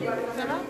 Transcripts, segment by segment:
Ça va?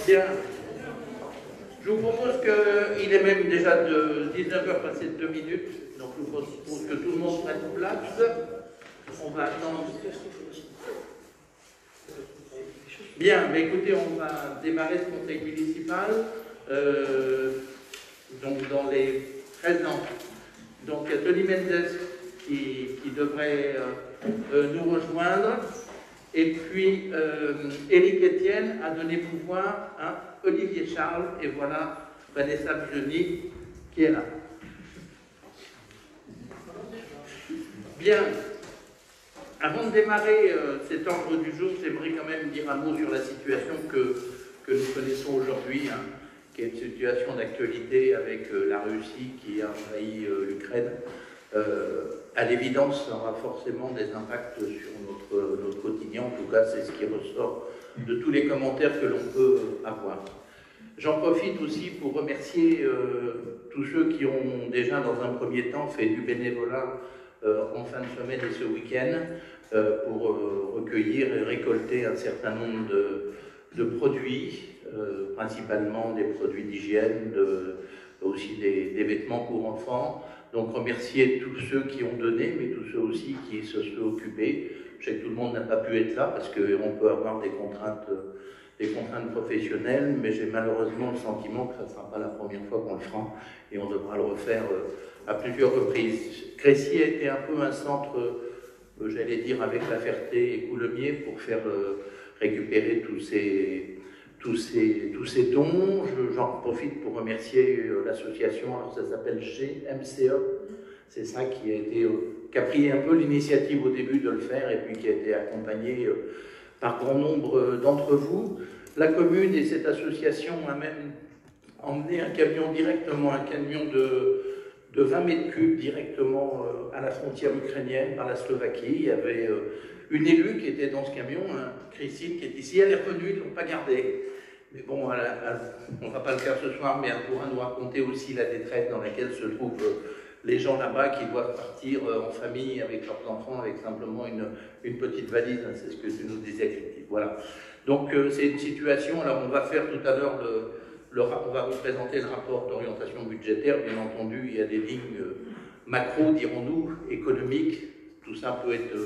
Bien. Je vous propose qu'il est même déjà de 19h passé de 2 minutes, donc je vous propose que tout le monde prenne place. On va attendre. Bien, mais écoutez, on va démarrer ce conseil municipal. Donc dans les 13 ans. Donc il y a Tony Mendes qui devrait nous rejoindre. Et puis, Éric Etienne a donné pouvoir à Olivier Charles, et voilà Vanessa Bjoni qui est là. Bien, avant de démarrer cet ordre du jour, j'aimerais quand même dire un mot sur la situation que nous connaissons aujourd'hui, hein, qui est une situation d'actualité avec la Russie qui a envahi l'Ukraine. À l'évidence, ça aura forcément des impacts sur notre quotidien. En tout cas, c'est ce qui ressort de tous les commentaires que l'on peut avoir. J'en profite aussi pour remercier tous ceux qui ont déjà, dans un premier temps, fait du bénévolat en fin de semaine et ce week-end pour recueillir et récolter un certain nombre de produits, principalement des produits d'hygiène, aussi des vêtements pour enfants. Donc remercier tous ceux qui ont donné, mais tous ceux aussi qui se sont occupés. Je sais que tout le monde n'a pas pu être là parce qu'on peut avoir des contraintes professionnelles, mais j'ai malheureusement le sentiment que ça ne sera pas la première fois qu'on le fera et on devra le refaire à plusieurs reprises. Crécy a été un peu un centre, j'allais dire, avec La Ferté et Coulommiers pour faire récupérer tous ces dons. J'en profite pour remercier l'association, alors ça s'appelle GMCE, c'est ça qui a pris un peu l'initiative au début de le faire et puis qui a été accompagné par grand nombre d'entre vous. La commune et cette association a même emmené un camion de 20 mètres cubes directement à la frontière ukrainienne par la Slovaquie. Il y avait une élue qui était dans ce camion, Christine, qui est ici. Elle est revenue, ils ne l'ont pas gardée. Mais bon, on ne va pas le faire ce soir, mais elle pourra nous raconter aussi la détresse dans laquelle se trouvent les gens là-bas qui doivent partir en famille avec leurs enfants, avec simplement une petite valise. C'est ce que tu nous disais, Christine. Voilà. Donc c'est une situation. Alors on va faire tout à l'heure on va vous présenter le rapport d'orientation budgétaire. Bien entendu, il y a des lignes macro, dirons-nous, économiques. Tout ça peut être,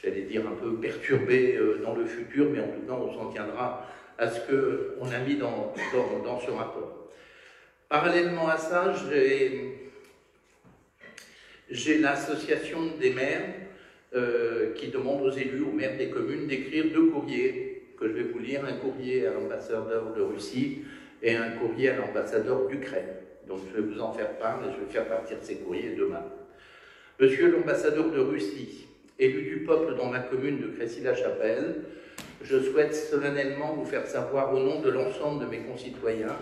j'allais dire, un peu perturbé dans le futur, mais en tout cas, on s'en tiendra à ce qu'on a mis dans ce rapport. Parallèlement à ça, j'ai l'association des maires qui demande aux élus, aux maires des communes, d'écrire 2 courriers, que je vais vous lire, un courrier à l'ambassadeur de Russie et un courrier à l'ambassadeur d'Ukraine. Donc je vais vous en faire part et je vais faire partir ces courriers demain. Monsieur l'ambassadeur de Russie, élu du peuple dans ma commune de Crécy-la-Chapelle, je souhaite solennellement vous faire savoir au nom de l'ensemble de mes concitoyens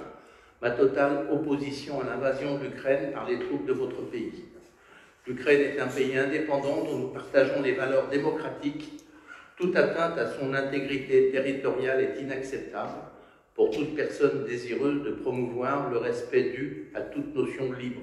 ma totale opposition à l'invasion de l'Ukraine par les troupes de votre pays. L'Ukraine est un pays indépendant dont nous partageons les valeurs démocratiques. Toute atteinte à son intégrité territoriale est inacceptable pour toute personne désireuse de promouvoir le respect dû à toute nation libre.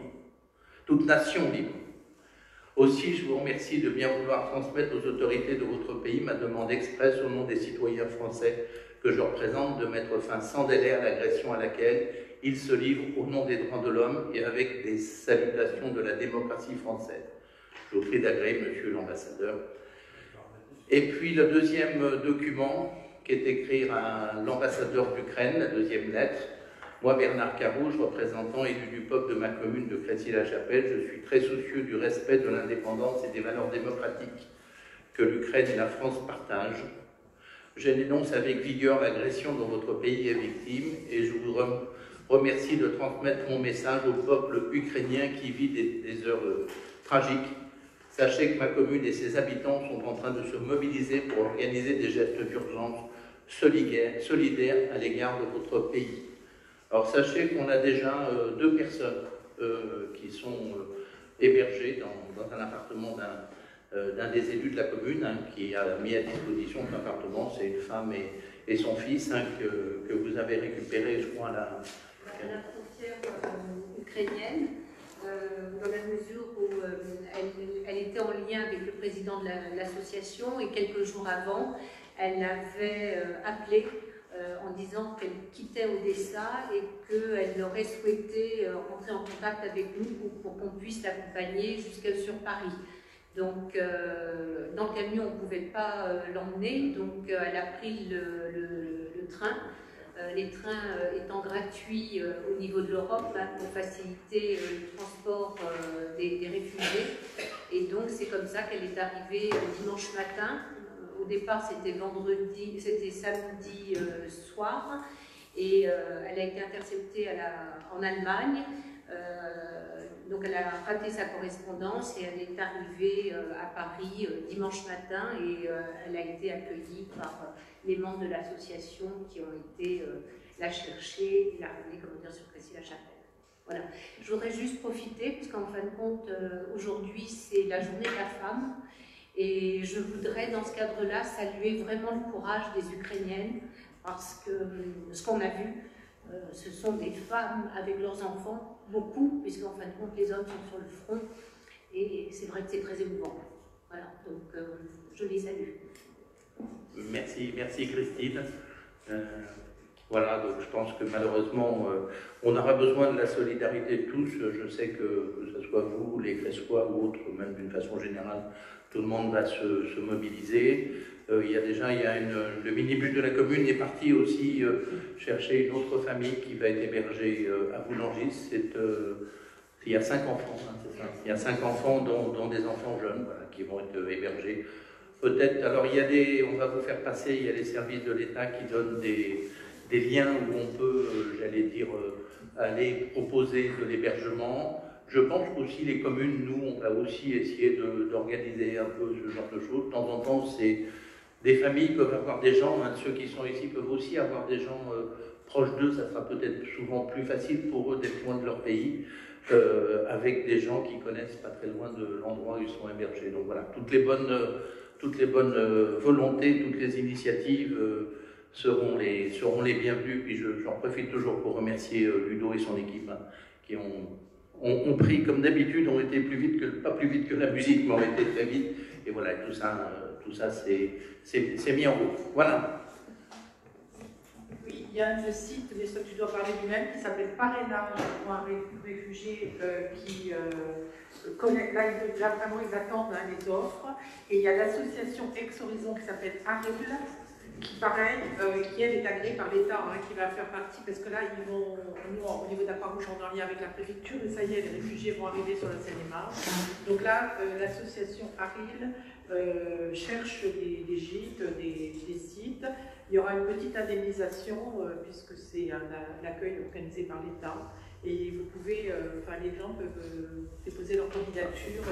Aussi, je vous remercie de bien vouloir transmettre aux autorités de votre pays ma demande expresse au nom des citoyens français que je représente de mettre fin sans délai à l'agression à laquelle ils se livrent au nom des droits de l'homme et avec des salutations de la démocratie française. Je vous prie d'agréer, monsieur l'ambassadeur. Et puis le deuxième document qui est écrit à l'ambassadeur d'Ukraine, la deuxième lettre. Moi, Bernard Carouge, représentant élu du peuple de ma commune de Crécy-la-Chapelle, je suis très soucieux du respect de l'indépendance et des valeurs démocratiques que l'Ukraine et la France partagent. Je dénonce avec vigueur l'agression dont votre pays est victime et je vous remercie de transmettre mon message au peuple ukrainien qui vit des heures tragiques. Sachez que ma commune et ses habitants sont en train de se mobiliser pour organiser des gestes d'urgence solidaires à l'égard de votre pays. Alors sachez qu'on a déjà 2 personnes qui sont hébergées dans un appartement d'un des élus de la commune qui a mis à disposition de l'appartement. C'est une femme et son fils que vous avez récupéré, je crois, à la frontière ukrainienne, dans la mesure où elle était en lien avec le président de l'association et quelques jours avant, elle avait appelé en disant qu'elle quittait Odessa et qu'elle aurait souhaité entrer en contact avec nous pour qu'on puisse l'accompagner sur Paris. Donc, dans le camion, on ne pouvait pas l'emmener, donc elle a pris le train. Les trains étant gratuits au niveau de l'Europe pour faciliter le transport des réfugiés. Et donc, c'est comme ça qu'elle est arrivée dimanche matin. Au départ, c'était samedi soir. Et elle a été interceptée en Allemagne. Donc elle a raté sa correspondance et elle est arrivée à Paris dimanche matin et elle a été accueillie par les membres de l'association qui ont été la chercher et la ramener, sur Crécy-la-Chapelle. Voilà. Je voudrais juste profiter, puisqu'en fin de compte, aujourd'hui c'est la journée de la femme et je voudrais dans ce cadre-là saluer vraiment le courage des Ukrainiennes parce que ce qu'on a vu, ce sont des femmes avec leurs enfants, beaucoup, puisqu'en fin de compte, les hommes sont sur le front, et c'est vrai que c'est très émouvant. Voilà, donc je les salue. Merci Christine. Voilà, donc je pense que malheureusement, on aura besoin de la solidarité de tous. Je sais que ce soit vous, les Cressois ou autres, même d'une façon générale, tout le monde va se mobiliser. Il y a le minibus de la commune est parti aussi chercher une autre famille qui va être hébergée à Boulangis. Il y a 5 enfants, c'est ça. Il y a 5 enfants, dont des enfants jeunes, voilà, qui vont être hébergés. Peut-être, alors on va vous faire passer, il y a les services de l'État qui donnent des liens où on peut, j'allais dire, aller proposer de l'hébergement. Je pense qu'aussi les communes, nous, on va aussi essayer d'organiser un peu ce genre de choses. De temps en temps, des familles peuvent avoir des gens, ceux qui sont ici peuvent aussi avoir des gens proches d'eux, ça sera peut-être souvent plus facile pour eux d'être loin de leur pays, avec des gens qui connaissent pas très loin de l'endroit où ils sont hébergés. Donc voilà, toutes les bonnes volontés, toutes les initiatives seront les bienvenues. Puis j'en profite toujours pour remercier Ludo et son équipe qui ont pris, comme d'habitude, ont été pas plus vite que la musique, mais ont été très vite. Et voilà, tout ça c'est mis en route. Voilà. Oui, il y a un site, mais ça tu dois parler du même, qui s'appelle Parrainage pour un réfugié qui connaît, là vraiment ils attendent les offres. Et il y a l'association Ex-Horizon qui s'appelle Aril, qui pareil, qui elle est agréée par l'État, qui va faire partie, parce que là, nous, au niveau de la Croix-Rouge, on est en lien avec la préfecture, et ça y est, les réfugiés vont arriver sur la Seine-et-Marne. Donc là, l'association Aril cherche des gîtes, des sites. Il y aura une petite indemnisation, puisque c'est l'accueil organisé par l'État. Et vous pouvez, les gens peuvent déposer leur candidature.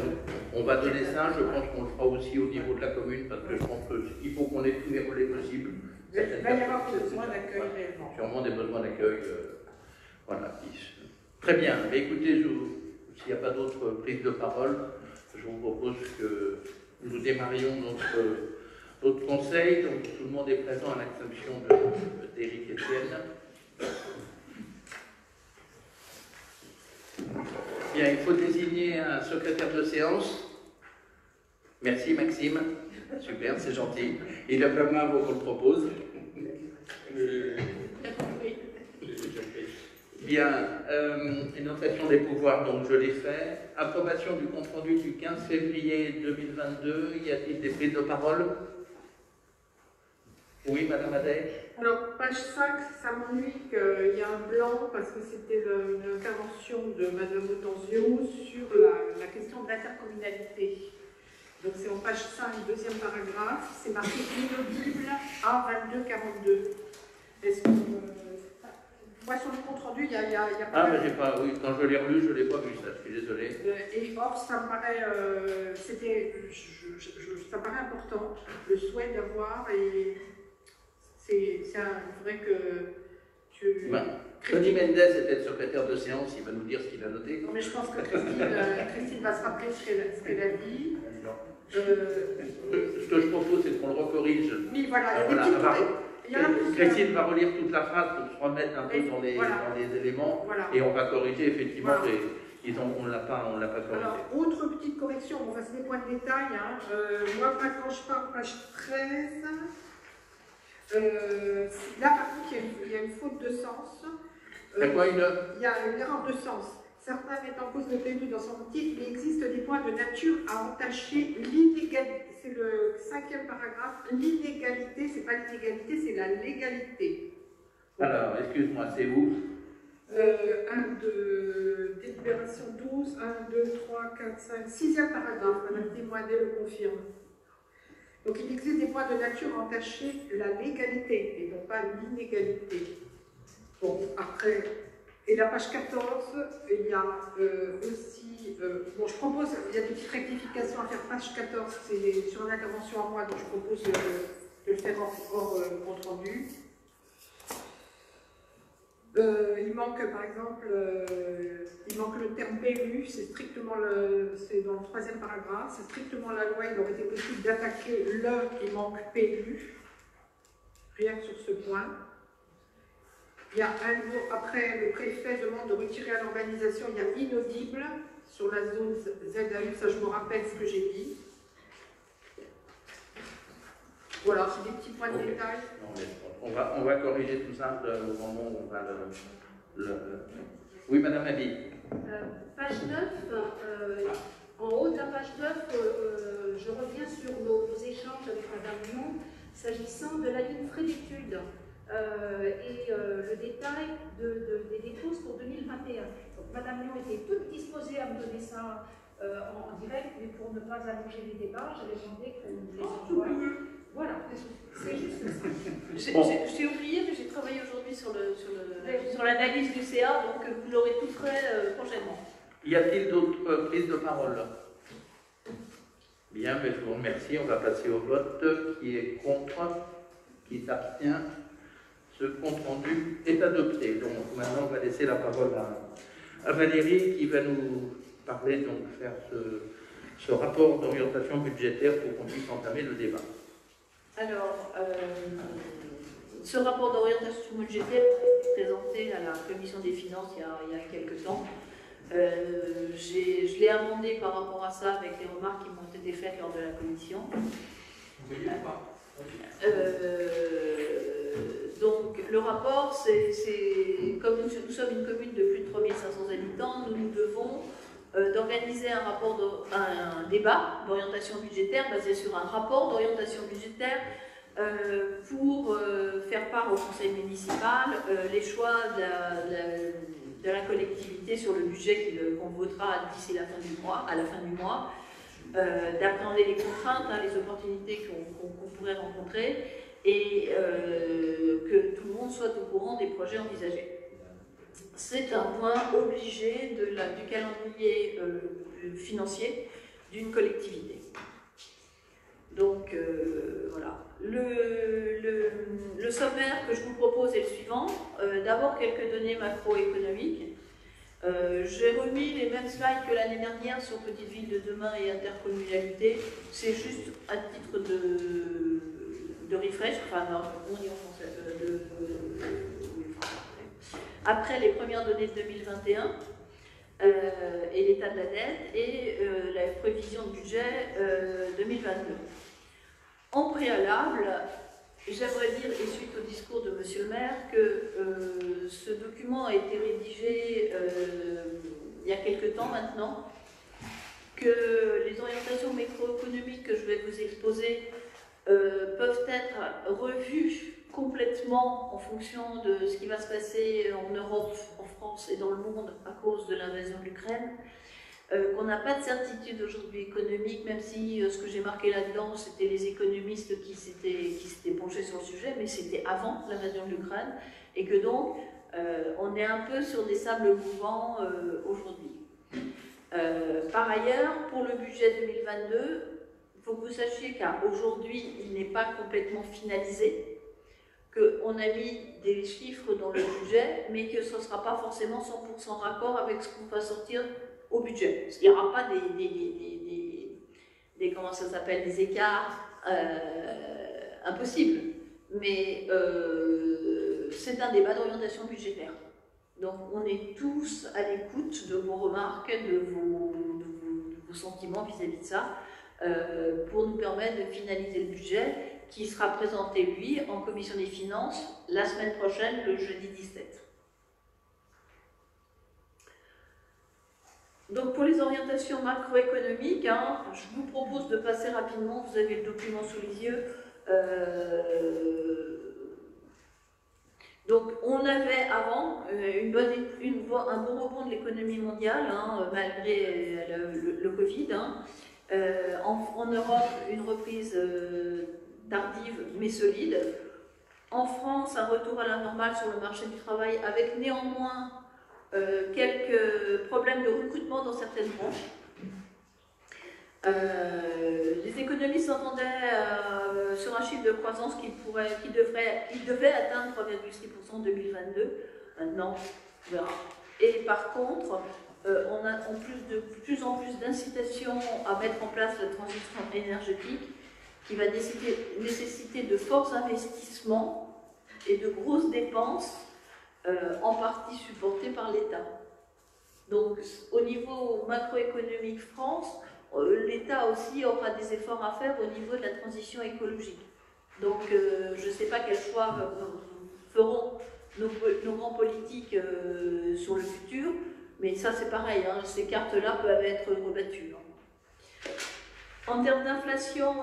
On va donner ça, je pense qu'on le fera aussi au niveau de la commune, parce que je pense qu'il faut qu'on ait tous les relais possibles. Il va y avoir besoin d'accueil réellement. Sûrement des besoins d'accueil. Voilà. Très bien. Mais écoutez, s'il n'y a pas d'autres prises de parole, je vous propose que nous démarrions notre conseil. Donc tout le monde est présent à l'exception d'Éric Etienne. Bien, il faut désigner un secrétaire de séance. Merci Maxime. Super, c'est gentil. Il a pas mal qu'on le propose. Bien, énonciation des pouvoirs, donc je l'ai fait. Approbation du compte-rendu du 15 février 2022. Y a-t-il des prises de parole? Oui, Madame Adey. Alors, page 5, ça m'ennuie qu'il y a un blanc parce que c'était l'intervention de Madame Otenzio sur la question de l'intercommunalité. Donc c'est en page 5, deuxième paragraphe, c'est marqué inaudible A2242. Est-ce que... moi sur le compte rendu, il y a pas... Ah, mais j'ai pas, oui, quand je l'ai relu, je ne l'ai pas vu, ça, je suis désolé. Et or, ça me paraît, ça me paraît important, le souhait d'avoir, et c'est vrai que... Tony Mendes était le secrétaire de séance, il va nous dire ce qu'il a noté. Non, mais je pense que Christine va se rappeler ce qu'elle a dit. Ce que je propose, c'est qu'on le recorrige. Oui, voilà, Christine va relire toute la phrase pour se remettre un peu dans les éléments, voilà. Et on va corriger effectivement, voilà. on ne l'a pas corrigé. Alors, autre petite correction, on va faire des points de détail. Hein. Moi, quand je parle page 13, là par contre, il y a une faute de sens. Il y a une erreur de sens. Certains mettent en cause le PLU dans son titre, mais il existe des points de nature à entacher l'inégalité. C'est le 5e paragraphe. L'inégalité, c'est pas l'inégalité, c'est la légalité. Alors, excuse-moi, c'est où 1, 2, délibération 12, 1, 2, 3, 4, 5, 6e paragraphe. Madame Témoinet le confirme. Donc il existe des points de nature à entacher la légalité et non pas l'inégalité. Bon, après, et la page 14, il y a aussi, bon, je propose, il y a des petites rectifications à faire, page 14, c'est sur une intervention à moi, donc je propose de le faire hors compte rendu. Il manque, par exemple, il manque le terme PLU, c'est strictement c'est dans le 3e paragraphe, c'est strictement la loi, il aurait été possible d'attaquer il manque PLU, rien que sur ce point. Il y a un mot, après le préfet demande de retirer à l'urbanisation, il y a inaudible sur la zone ZAU, ça je me rappelle ce que j'ai dit. Voilà, c'est des petits points de détail. On va corriger tout ça au moment où on va Oui, Madame Abi. Page 9, en haut de la page 9, je reviens sur nos échanges avec Madame Lyon s'agissant de la ligne frais d'études. Et le détail des dépenses pour 2021. Donc, Madame Lyon était toute disposée à me donner ça en direct, mais pour ne pas allonger les débats, j'avais demandé qu'on les envoie. Voilà, c'est juste ça. J'ai oublié, mais j'ai travaillé aujourd'hui sur l'analyse du CA, donc vous l'aurez tout frais prochainement. Y a-t-il d'autres prises de parole? Bien, mais je vous remercie. On va passer au vote. Qui est contre? Qui s'abstient? Ce compte rendu est adopté. Donc maintenant, on va laisser la parole à Valérie qui va nous parler, donc faire ce rapport d'orientation budgétaire pour qu'on puisse entamer le débat. Alors, ce rapport d'orientation budgétaire a été présenté à la Commission des Finances il y a quelques temps. Je l'ai amendé par rapport à ça avec les remarques qui m'ont été faites lors de la commission. Vous voyez pas donc, le rapport, comme nous sommes une commune de plus de 3500 habitants, nous devons d'organiser un débat d'orientation budgétaire basé sur un rapport d'orientation budgétaire pour faire part au conseil municipal les choix de la collectivité sur le budget qu'on votera d'ici à la fin du mois, d'appréhender les contraintes, les opportunités qu'on pourrait rencontrer et que tout le monde soit au courant des projets envisagés. C'est un point obligé du calendrier financier d'une collectivité. Donc voilà. Le sommaire que je vous propose est le suivant. D'abord quelques données macroéconomiques. J'ai remis les mêmes slides que l'année dernière sur Petite Ville de demain et intercommunalité. C'est juste à titre de refresh, enfin non, on dit en français, après les premières données de 2021 et l'état de la dette et la prévision de budget 2022. En préalable, j'aimerais dire, et suite au discours de Monsieur le maire, que ce document a été rédigé il y a quelque temps maintenant, que les orientations macroéconomiques que je vais vous exposer peuvent être revues complètement en fonction de ce qui va se passer en Europe, en France et dans le monde à cause de l'invasion de l'Ukraine. qu'on n'a pas de certitude aujourd'hui économique, même si ce que j'ai marqué là-dedans, c'était les économistes qui s'étaient penchés sur le sujet, mais c'était avant l'invasion de l'Ukraine, et que donc on est un peu sur des sables mouvants aujourd'hui. Par ailleurs, pour le budget 2022, il faut que vous sachiez qu'aujourd'hui, il n'est pas complètement finalisé, qu'on a mis des chiffres dans le budget, mais que ce ne sera pas forcément 100% raccord avec ce qu'on va sortir au budget. Il n'y aura pas des comment ça s'appelle, des écarts impossibles, mais c'est un débat d'orientation budgétaire. Donc on est tous à l'écoute de vos remarques, de vos sentiments vis-à-vis de ça, pour nous permettre de finaliser le budget qui sera présenté, lui, en commission des finances la semaine prochaine, le jeudi 17. Donc pour les orientations macroéconomiques, je vous propose de passer rapidement, vous avez le document sous les yeux. Donc on avait avant un bon rebond de l'économie mondiale, malgré le Covid. En Europe, une reprise tardive mais solide. En France, un retour à la normale sur le marché du travail avec néanmoins quelques problèmes de recrutement dans certaines branches. Les économistes s'entendaient sur un chiffre de croissance qui devait atteindre 3,6% en 2022. Maintenant, on verra. Et par contre, on a de plus en plus d'incitations à mettre en place la transition énergétique qui va nécessiter de forts investissements et de grosses dépenses, en partie supportées par l'État. Donc, au niveau macroéconomique France, l'État aussi aura des efforts à faire au niveau de la transition écologique. Donc, je ne sais pas quel choix feront nos grands politiques sur le futur, mais ça c'est pareil, ces cartes-là peuvent être rebattues. En termes d'inflation,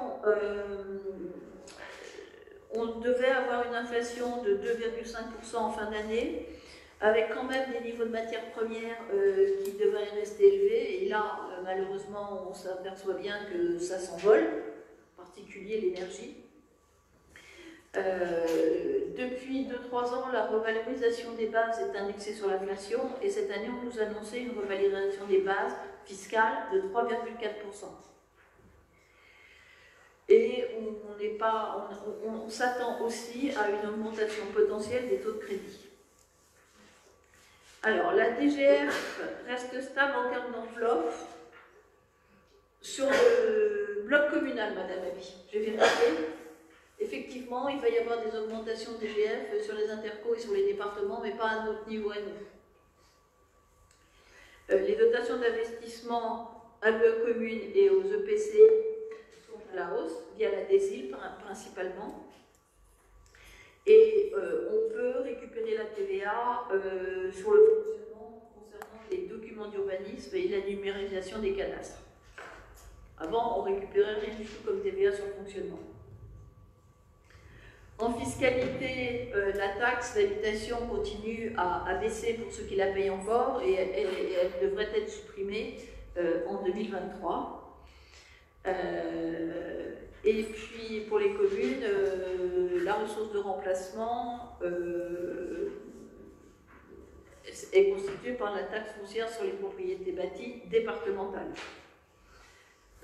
on devait avoir une inflation de 2,5% en fin d'année, avec quand même des niveaux de matières premières qui devraient rester élevés. Et là, malheureusement, on s'aperçoit bien que ça s'envole, en particulier l'énergie. Depuis 2-3 ans, la revalorisation des bases est indexée sur l'inflation, et cette année, on nous annonçait une revalorisation des bases fiscales de 3,4%. Et on s'attend aussi à une augmentation potentielle des taux de crédit. Alors, la DGF reste stable en termes d'enveloppe sur le bloc communal, Madame Abby. J'ai vérifié. Effectivement, il va y avoir des augmentations de DGF sur les intercos et sur les départements, mais pas à notre niveau à nous. Les dotations d'investissement à l'UE commune et aux EPC sont à la hausse, via la DSIL principalement. Et on peut récupérer la TVA sur le fonctionnement concernant les documents d'urbanisme et la numérisation des cadastres. Avant, on récupérait rien du tout comme TVA sur le fonctionnement. En fiscalité, la taxe d'habitation continue à baisser pour ceux qui la payent encore, et elle devrait être supprimée en 2023. Et puis pour les communes, la ressource de remplacement est constituée par la taxe foncière sur les propriétés bâties départementales.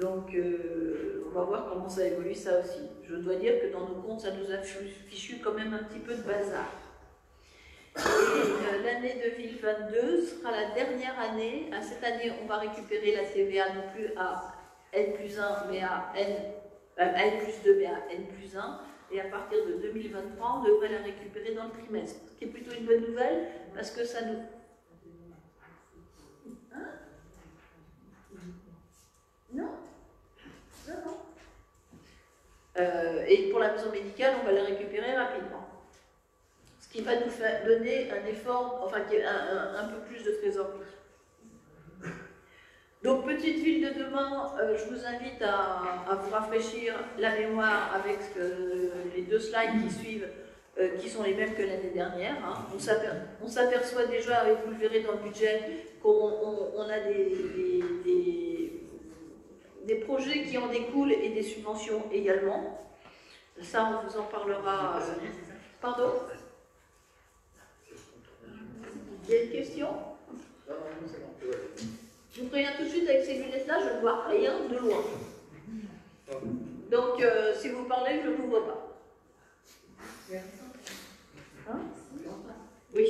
Donc on va voir comment ça évolue, ça aussi. Je dois dire que dans nos comptes, ça nous a fichu quand même un petit peu de bazar. Et l'année 2022 sera la dernière année. À cette année, on va récupérer la TVA non plus à N+1, mais à N+2, mais à N+1. Et à partir de 2023, on devrait la récupérer dans le trimestre. Ce qui est plutôt une bonne nouvelle, parce que ça nous... Hein? Non. Non, non. Et pour la maison médicale, on va la récupérer rapidement. Ce qui va nous faire donner un effort, enfin un peu plus de trésorerie. Donc, petite ville de demain, je vous invite à vous rafraîchir la mémoire avec les 2 slides qui suivent qui sont les mêmes que l'année dernière. Hein. On s'aperçoit déjà, et vous le verrez dans le budget, qu'on a des projets qui en découlent et des subventions également. Ça, on vous en parlera. Pardon? Il y a une question? Je vous préviens tout de suite, avec ces lunettes-là, je ne vois rien de loin. Donc, si vous parlez, je ne vous vois pas. Hein? Oui.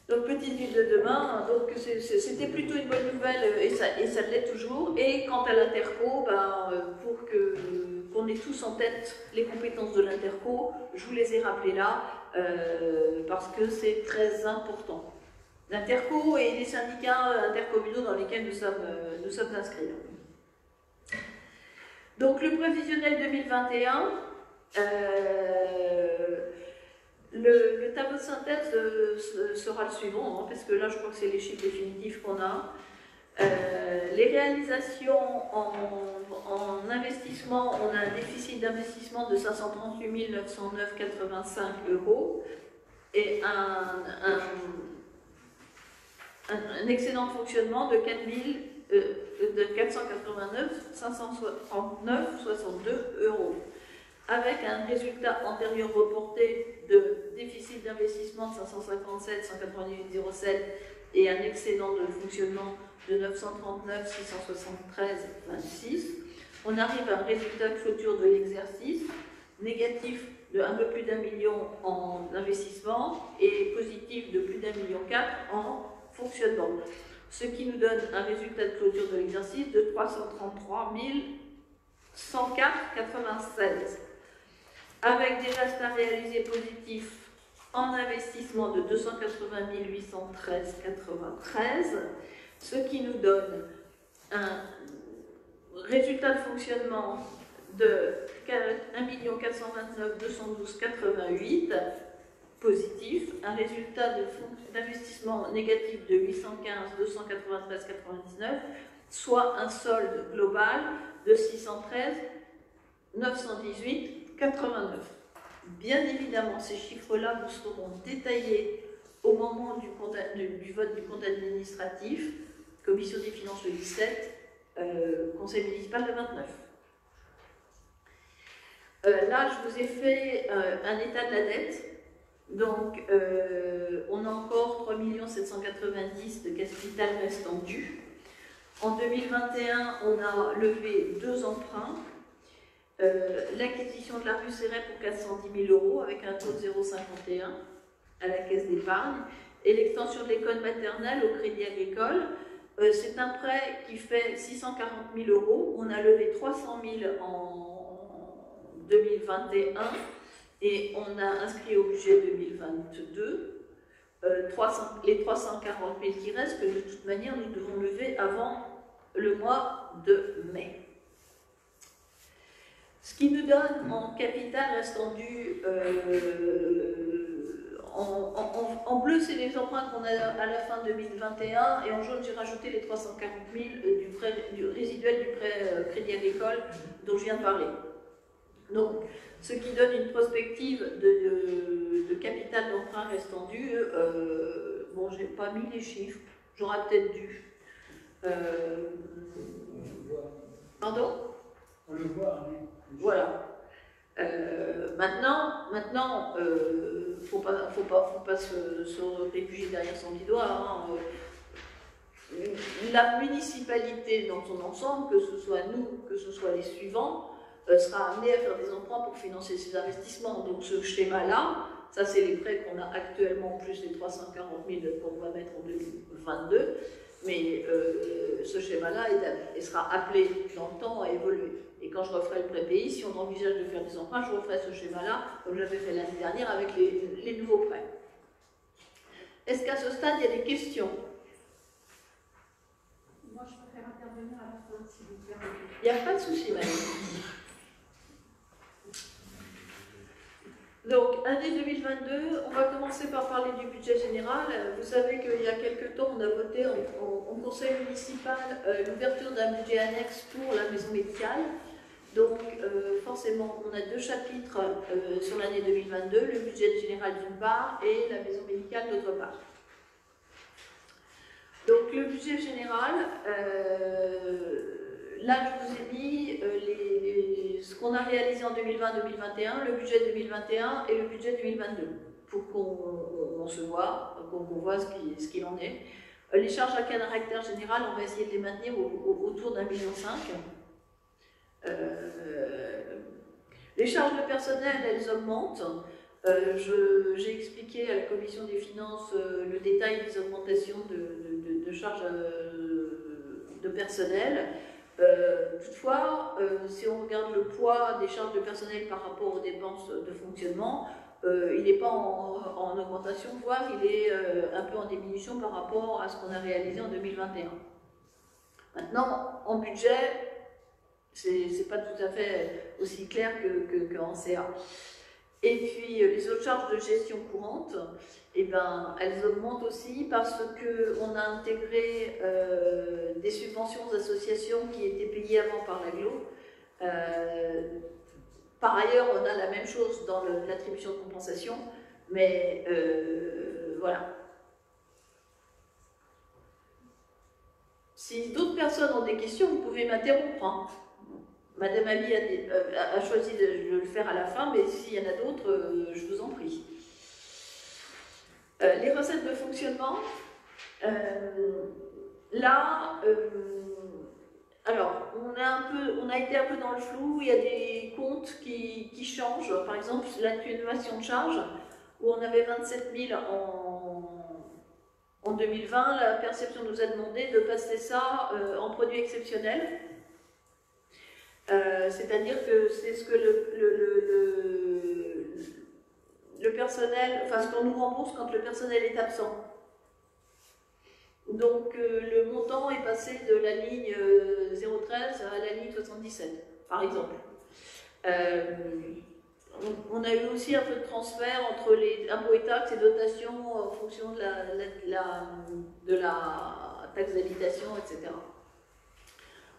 Donc, petite ville de demain, donc c'était plutôt une bonne nouvelle et ça l'est toujours. Et quant à l'Interco, pour qu'on ait tous en tête les compétences de l'Interco, je vous les ai rappelées là parce que c'est très important. L'Interco et les syndicats intercommunaux dans lesquels nous sommes inscrits. Donc le prévisionnel 2021, le tableau de synthèse sera le suivant, hein, parce que là je crois que c'est les chiffres définitifs qu'on a. Les réalisations en investissement, on a un déficit d'investissement de 538 909,85 € et un excédent de fonctionnement de 489 539,62 €, avec un résultat antérieur reporté de déficit d'investissement de 557 198,07 et un excédent de fonctionnement de 939 673,26. On arrive à un résultat de clôture de l'exercice négatif de un peu plus d'1 million en investissement et positif de plus d'1,4 million en fonctionnement, ce qui nous donne un résultat de clôture de l'exercice de 333 104,96, avec des restes à réaliser positifs en investissement de 280 813,93, ce qui nous donne un résultat de fonctionnement de 1 429 212,88 positif, un résultat d'investissement négatif de 815 293,99, soit un solde global de 613 918,89. Bien évidemment, ces chiffres-là vous seront détaillés au moment du vote du compte administratif, Commission des finances le 17, Conseil municipal le 29. Là, je vous ai fait un état de la dette. Donc, on a encore 3 790 000 de capital restant dû. En 2021, on a levé 2 emprunts. L'acquisition de la rue Céret pour 410 000 € avec un taux de 0,51 à la caisse d'épargne et l'extension de l'école maternelle au Crédit Agricole. C'est un prêt qui fait 640 000 €. On a levé 300 000 en 2021 et on a inscrit au budget 2022 les 340 000 qui restent, que de toute manière nous devons lever avant le mois de mai. Ce qui nous donne en capital restant dû, en bleu c'est les emprunts qu'on a à la fin 2021 et en jaune j'ai rajouté les 340 000 du résiduel du prêt Crédit Agricole dont je viens de parler. Donc, ce qui donne une prospective de capital d'emprunt restant dû. Bon, j'ai pas mis les chiffres, j'aurais peut-être dû. Pardon? On le voit, hein. Voilà. Maintenant, faut pas se réfugier derrière son petit doigt. Hein. La municipalité dans son ensemble, que ce soit nous, que ce soit les suivants, sera amenée à faire des emprunts pour financer ses investissements. Donc ce schéma-là, ça c'est les prêts qu'on a actuellement, plus les 340 000 qu'on va mettre en 2022. Mais ce schéma-là sera appelé dans le temps à évoluer. Et quand je referai le prêt pays, si on envisage de faire des emprunts, je referai ce schéma-là, comme j'avais fait l'année dernière avec les nouveaux prêts. Est-ce qu'à ce stade, il y a des questions? Moi, je préfère intervenir à la fin, si vous permettez. Il n'y a pas de souci, madame. Donc, année 2022, on va commencer par parler du budget général. Vous savez qu'il y a quelques temps, on a voté en conseil municipal l'ouverture d'un budget annexe pour la maison médicale. Donc, forcément, on a deux chapitres sur l'année 2022, le budget général d'une part et la maison médicale d'autre part. Donc le budget général, là je vous ai mis ce qu'on a réalisé en 2020-2021, le budget 2021 et le budget 2022, pour qu'on se voit, qu'on voit ce qu'il en est. Les charges à caractère général, on va essayer de les maintenir autour d'1,5 million. Les charges de personnel, elles augmentent. J'ai expliqué à la commission des finances le détail des augmentations de charges de personnel. Toutefois, si on regarde le poids des charges de personnel par rapport aux dépenses de fonctionnement, il n'est pas en augmentation, voire il est un peu en diminution par rapport à ce qu'on a réalisé en 2021. Maintenant, en budget, c'est pas tout à fait aussi clair qu'en CA. Et puis, les autres charges de gestion courante, eh ben, elles augmentent aussi parce qu'on a intégré des subventions aux associations qui étaient payées avant par l'AGLO. Par ailleurs, on a la même chose dans l'attribution de compensation, mais voilà. Si d'autres personnes ont des questions, vous pouvez m'interrompre. Hein. Madame Abi a choisi de le faire à la fin, mais s'il y en a d'autres, je vous en prie. Les recettes de fonctionnement, là, alors, on a été un peu dans le flou, il y a des comptes qui changent. Par exemple, l'atténuation de charge, où on avait 27 000 en 2020, la perception nous a demandé de passer ça en produit exceptionnel. C'est-à-dire que c'est ce que le personnel, enfin ce qu'on nous rembourse quand le personnel est absent. Donc le montant est passé de la ligne 013 à la ligne 77, par exemple. On a eu aussi un peu de transfert entre les impôts et taxes et dotations en fonction de la taxe d'habitation, etc.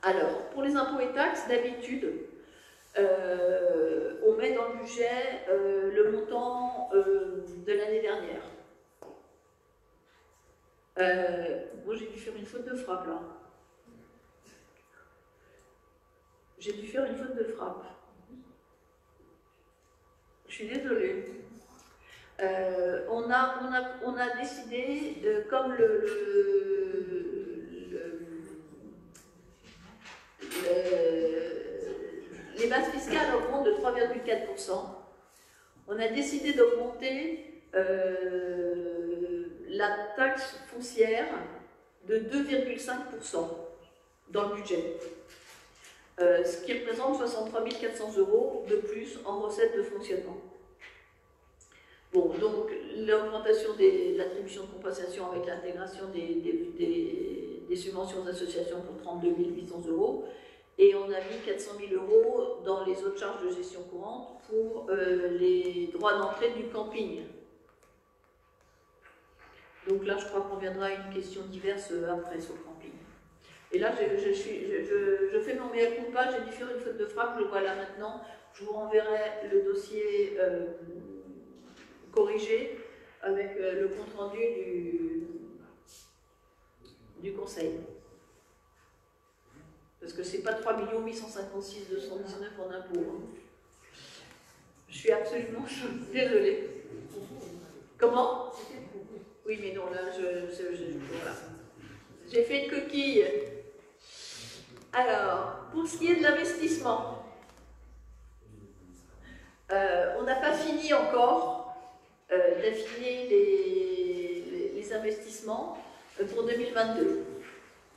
Alors, pour les impôts et taxes, d'habitude, on met dans le budget le montant de l'année dernière. Moi, j'ai dû faire une faute de frappe, là. J'ai dû faire une faute de frappe. Je suis désolée. On a décidé, comme les bases fiscales augmentent de 3,4%. On a décidé d'augmenter la taxe foncière de 2,5% dans le budget. Ce qui représente 63 400 € de plus en recettes de fonctionnement. Bon, donc l'augmentation de l'attribution de compensation avec l'intégration des subventions aux associations pour 32 800 €, et on a mis 400 000 € dans les autres charges de gestion courante pour les droits d'entrée du camping. Donc là, je crois qu'on viendra à une question diverse après sur le camping. Et là, je fais mon mea culpa, j'ai dû faire une faute de frappe, je le vois là maintenant. Je vous renverrai le dossier corrigé avec le compte-rendu du conseil. Parce que c'est pas 3 856 219 en impôts. Hein. Je suis absolument désolée. Comment? Oui, mais non, là, voilà. J'ai fait une coquille. Alors, pour ce qui est de l'investissement, on n'a pas fini encore d'affiner les investissements pour 2022.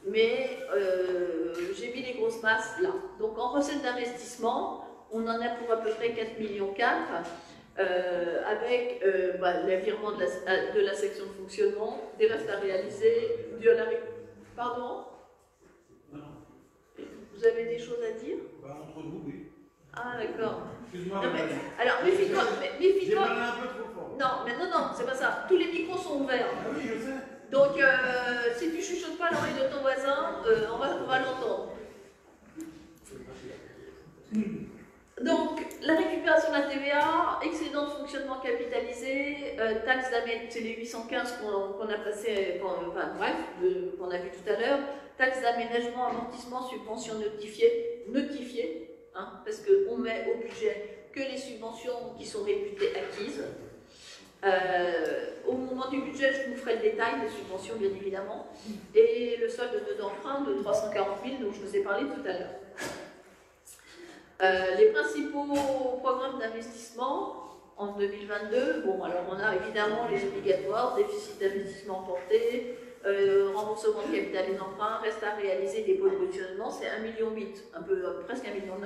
Mais j'ai mis les grosses masses là. Donc en recettes d'investissement, on en a pour à peu près 4,4 millions avec les virements de la section de fonctionnement, des restes à réaliser, Pardon? Non. Vous avez des choses à dire? Entre nous, oui. Ah, d'accord. Excuse-moi. Alors, méfie-toi. J'ai parlé un peu trop fort. Non, c'est pas ça. Tous les micros sont ouverts. Ah oui, je sais. Donc, si tu chuchotes pas l'oreille de ton voisin, on va l'entendre. Donc, la récupération de la TVA, excédent de fonctionnement capitalisé, taxe d'aménagement, c'est les 815 qu'on a passé, enfin bref, qu'on a vu tout à l'heure, taxe d'aménagement, amortissement, subvention notifiée, hein, parce qu'on met au budget que les subventions qui sont réputées acquises. Au moment du budget, je vous ferai le détail des subventions, bien évidemment, et le solde d'emprunt de 340 000 dont je vous ai parlé tout à l'heure. Les principaux programmes d'investissement en 2022, bon, alors on a évidemment les obligatoires, déficit d'investissement porté, remboursement de capital et d'emprunt, reste à réaliser des pots de positionnement, c'est 1,8 million, presque 1,9 million.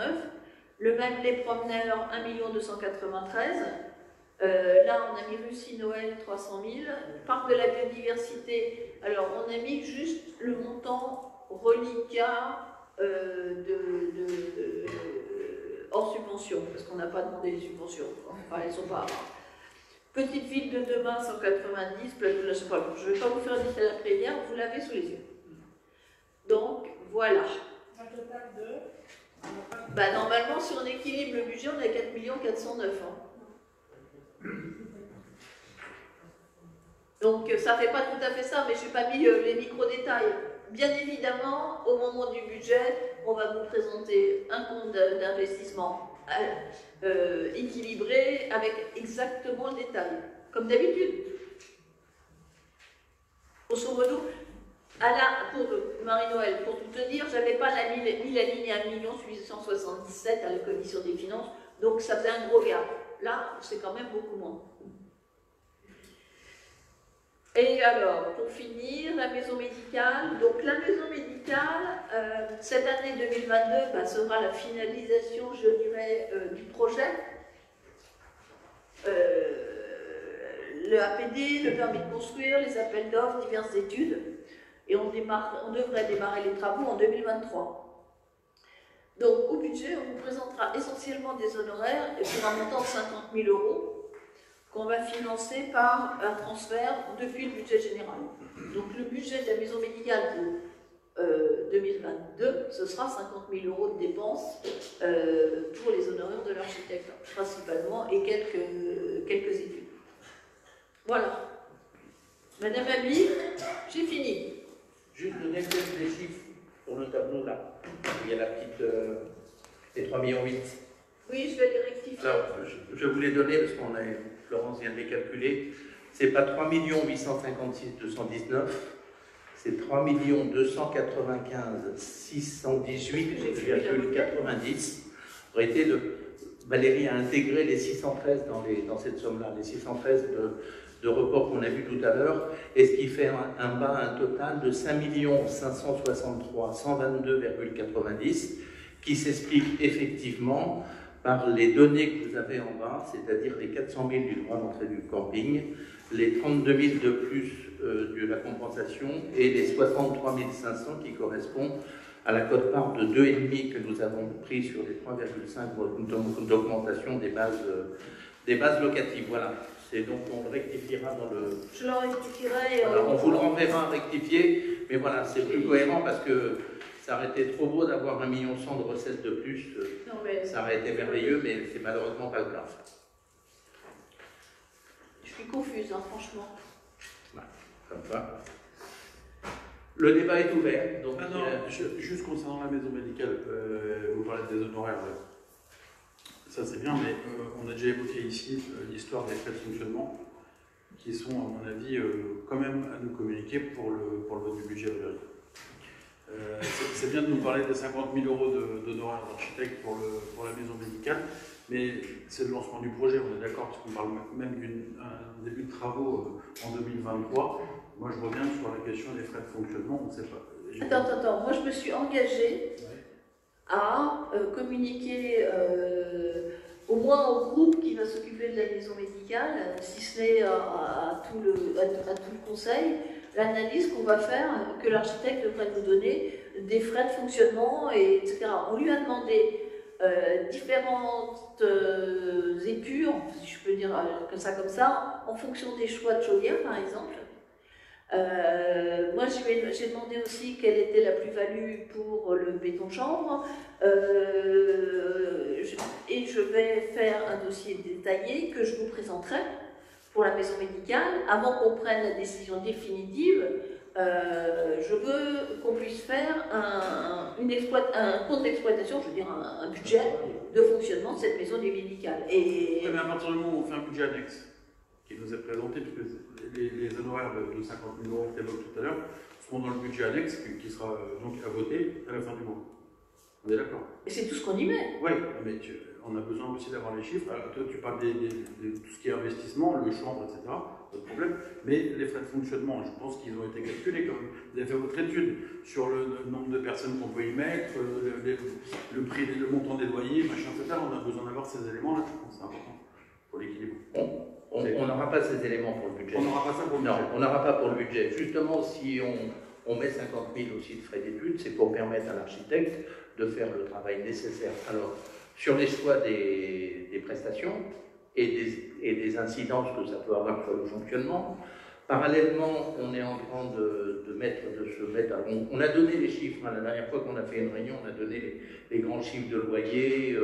Le même les promeneurs, 1 293 000. Là, on a mis Russie Noël, 300 000. Parc de la biodiversité, alors on a mis juste le montant reliquat hors subvention, parce qu'on n'a pas demandé les subventions. Enfin, elles ne sont pas. Petite ville de demain, 190, je ne vais pas vous faire le détail après-hier, vous l'avez sous les yeux. Donc, voilà. Un total de... Bah, normalement, si on équilibre le budget, on a 4 409 000. Hein. Donc, ça ne fait pas tout à fait ça, mais je n'ai pas mis les micro-détails. Bien évidemment, au moment du budget, on va vous présenter un compte d'investissement équilibré avec exactement le détail, comme d'habitude. Grosso modo, pour Marie-Noël, pour tout te dire, je n'avais pas mis la ligne à 1 877 000 à la commission des finances, donc ça faisait un gros gap. Là, c'est quand même beaucoup moins. Et alors, pour finir, la maison médicale. Donc la maison médicale, cette année 2022, sera la finalisation, je dirais, du projet. Le APD, le permis de construire, les appels d'offres, diverses études. Et on devrait démarrer les travaux en 2023. Donc au budget, on vous présentera essentiellement des honoraires pour un montant de 50 000 € qu'on va financer par un transfert depuis le budget général. Donc le budget de la maison médicale pour 2022, ce sera 50 000 € de dépenses pour les honoraires de l'architecte, principalement, et quelques études. Voilà. Madame Abi, j'ai fini. Juste donner peut-être les chiffres sur le tableau là. Il y a la petite. Les 3,8 millions. Oui, je vais les rectifier. Alors, je vous les donner parce qu'on a. Florence vient de les calculer, c'est pas 3 856 219, c'est 3 295 618,90. Valérie a intégré les 613 dans cette somme-là, les 613 de report qu'on a vu tout à l'heure, et ce qui fait un total de 5 563 122,90, qui s'explique effectivement par les données que vous avez en bas, c'est-à-dire les 400 000 du droit d'entrée du camping, les 32 000 de plus de la compensation et les 63 500 qui correspondent à la quote-part de 2,5 que nous avons pris sur les 3,5 d'augmentation des bases locatives. Voilà. C'est donc on le rectifiera dans le... Je le rectifierai. Alors, on vous le renverra à rectifier, mais voilà, c'est plus cohérent parce que ça aurait été trop beau d'avoir 1,1 million de recettes de plus. Non, mais... Ça aurait été merveilleux, mais c'est malheureusement pas le cas. Je suis confuse, hein, franchement. Voilà, comme ça. Le débat est ouvert. Donc, juste concernant la maison médicale, vous parlez des honoraires. Ça c'est bien, mais on a déjà évoqué ici l'histoire des frais de fonctionnement, qui sont, à mon avis, quand même à nous communiquer pour le vote du budget. C'est bien de nous parler des 50 000 € d'honoraires d'architecte pour la maison médicale, mais c'est le lancement du projet, on est d'accord, parce qu'on parle même d'un début de travaux en 2023. Moi, je reviens sur la question des frais de fonctionnement, on ne sait pas. Attends, moi je me suis engagée à communiquer au moins au groupe qui va s'occuper de la maison médicale, si ce n'est à tout le conseil, l'analyse qu'on va faire, que l'architecte devrait nous donner des frais de fonctionnement, etc. On lui a demandé différentes épures, si je peux dire comme ça, en fonction des choix de Jolien par exemple. Moi, j'ai demandé aussi quelle était la plus-value pour le béton chanvre, et je vais faire un dossier détaillé que je vous présenterai pour la maison médicale. Avant qu'on prenne la décision définitive, je veux qu'on puisse faire un compte d'exploitation, je veux dire un budget de fonctionnement de cette maison médicale. Oui, mais à partir du moment où on fait un budget annexe, qui nous est présenté, puisque les honoraires de 50 000 € que tu évoques tout à l'heure seront dans le budget annexe qui sera donc à voter à la fin du mois. On est d'accord? Et c'est tout ce qu'on y met. Oui, mais on a besoin aussi d'avoir les chiffres. Alors, toi, tu parles de tout ce qui est investissement, le chanvre, etc. Pas de problème. Mais les frais de fonctionnement, je pense qu'ils ont été calculés quand même. Vous avez fait votre étude sur le nombre de personnes qu'on peut y mettre, le prix, le montant des loyers, machin, etc. On a besoin d'avoir ces éléments-là, je pense, c'est important pour l'équilibre. On n'aura pas ces éléments pour le budget. On n'aura pas ça pour le budget. Non, on n'aura pas pour le budget. Justement, si on met 50 000 aussi de frais d'études, c'est pour permettre à l'architecte de faire le travail nécessaire. Alors, sur les choix des prestations et des incidences que ça peut avoir sur le fonctionnement, parallèlement, on est en train de se mettre. On a donné les chiffres, hein, la dernière fois qu'on a fait une réunion, on a donné les grands chiffres de loyer.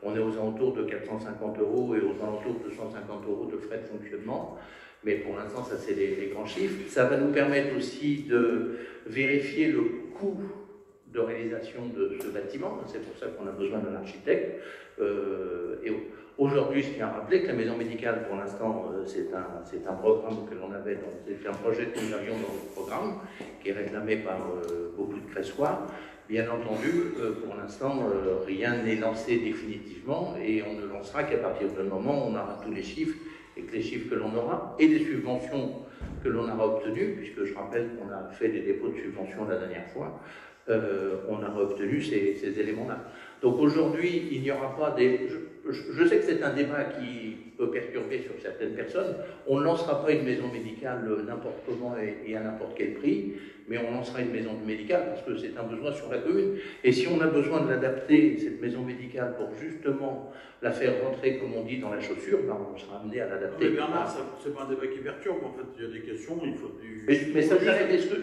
On est aux alentours de 450 € et aux alentours de 150 € de frais de fonctionnement. Mais pour l'instant, ça c'est les grands chiffres. Ça va nous permettre aussi de vérifier le coût de réalisation de ce bâtiment. C'est pour ça qu'on a besoin d'un architecte. Et aujourd'hui, je tiens à rappeler que la maison médicale, pour l'instant, c'est un programme que l'on avait, c'est un projet que nous avions dans le programme, qui est réclamé par beaucoup de Cressois. Bien entendu, pour l'instant, rien n'est lancé définitivement et on ne lancera qu'à partir du moment où on aura tous les chiffres et que les chiffres que l'on aura et les subventions que l'on aura obtenues, puisque je rappelle qu'on a fait des dépôts de subventions la dernière fois, on aura obtenu ces éléments-là. Donc aujourd'hui, il n'y aura pas des... Je sais que c'est un débat qui peut perturber sur certaines personnes. On ne lancera pas une maison médicale n'importe comment et à n'importe quel prix, mais on lancera une maison médicale parce que c'est un besoin sur la commune. Et si on a besoin de l'adapter, cette maison médicale, pour justement la faire rentrer, comme on dit, dans la chaussure, ben on sera amené à l'adapter. Mais Bernard, c'est pas un débat qui perturbe, en fait. Il y a des questions, il faut du... Mais ça,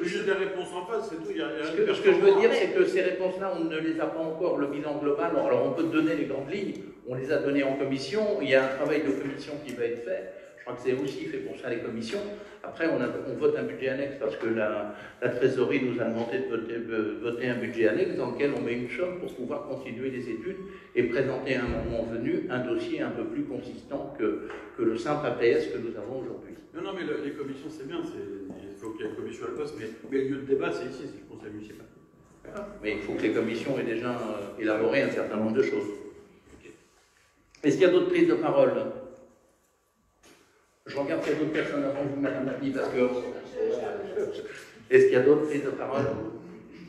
juste des réponses en face, c'est tout. Ce que je veux dire, c'est que ces réponses-là, on ne les a pas encore, le bilan global. Alors on peut donner les grandes lignes, on les a données en commission, il y a un travail de commission qui va être fait. Je crois que c'est aussi fait pour ça les commissions. Après, on vote un budget annexe parce que la trésorerie nous a demandé de voter un budget annexe dans lequel on met une somme pour pouvoir continuer les études et présenter à un moment venu un dossier un peu plus consistant que le simple APS que nous avons aujourd'hui. Non, mais les commissions, c'est bien. Il faut qu'il y ait une commission à la poste, mais le lieu de débat, c'est ici, c'est le conseil municipal. Mais il faut que les commissions aient déjà élaboré un certain nombre de choses. Est-ce qu'il y a d'autres prises de parole? Je regarde s'il y a d'autres personnes avant vous, Madame Abi, parce que... Est-ce qu'il y a d'autres prises de parole?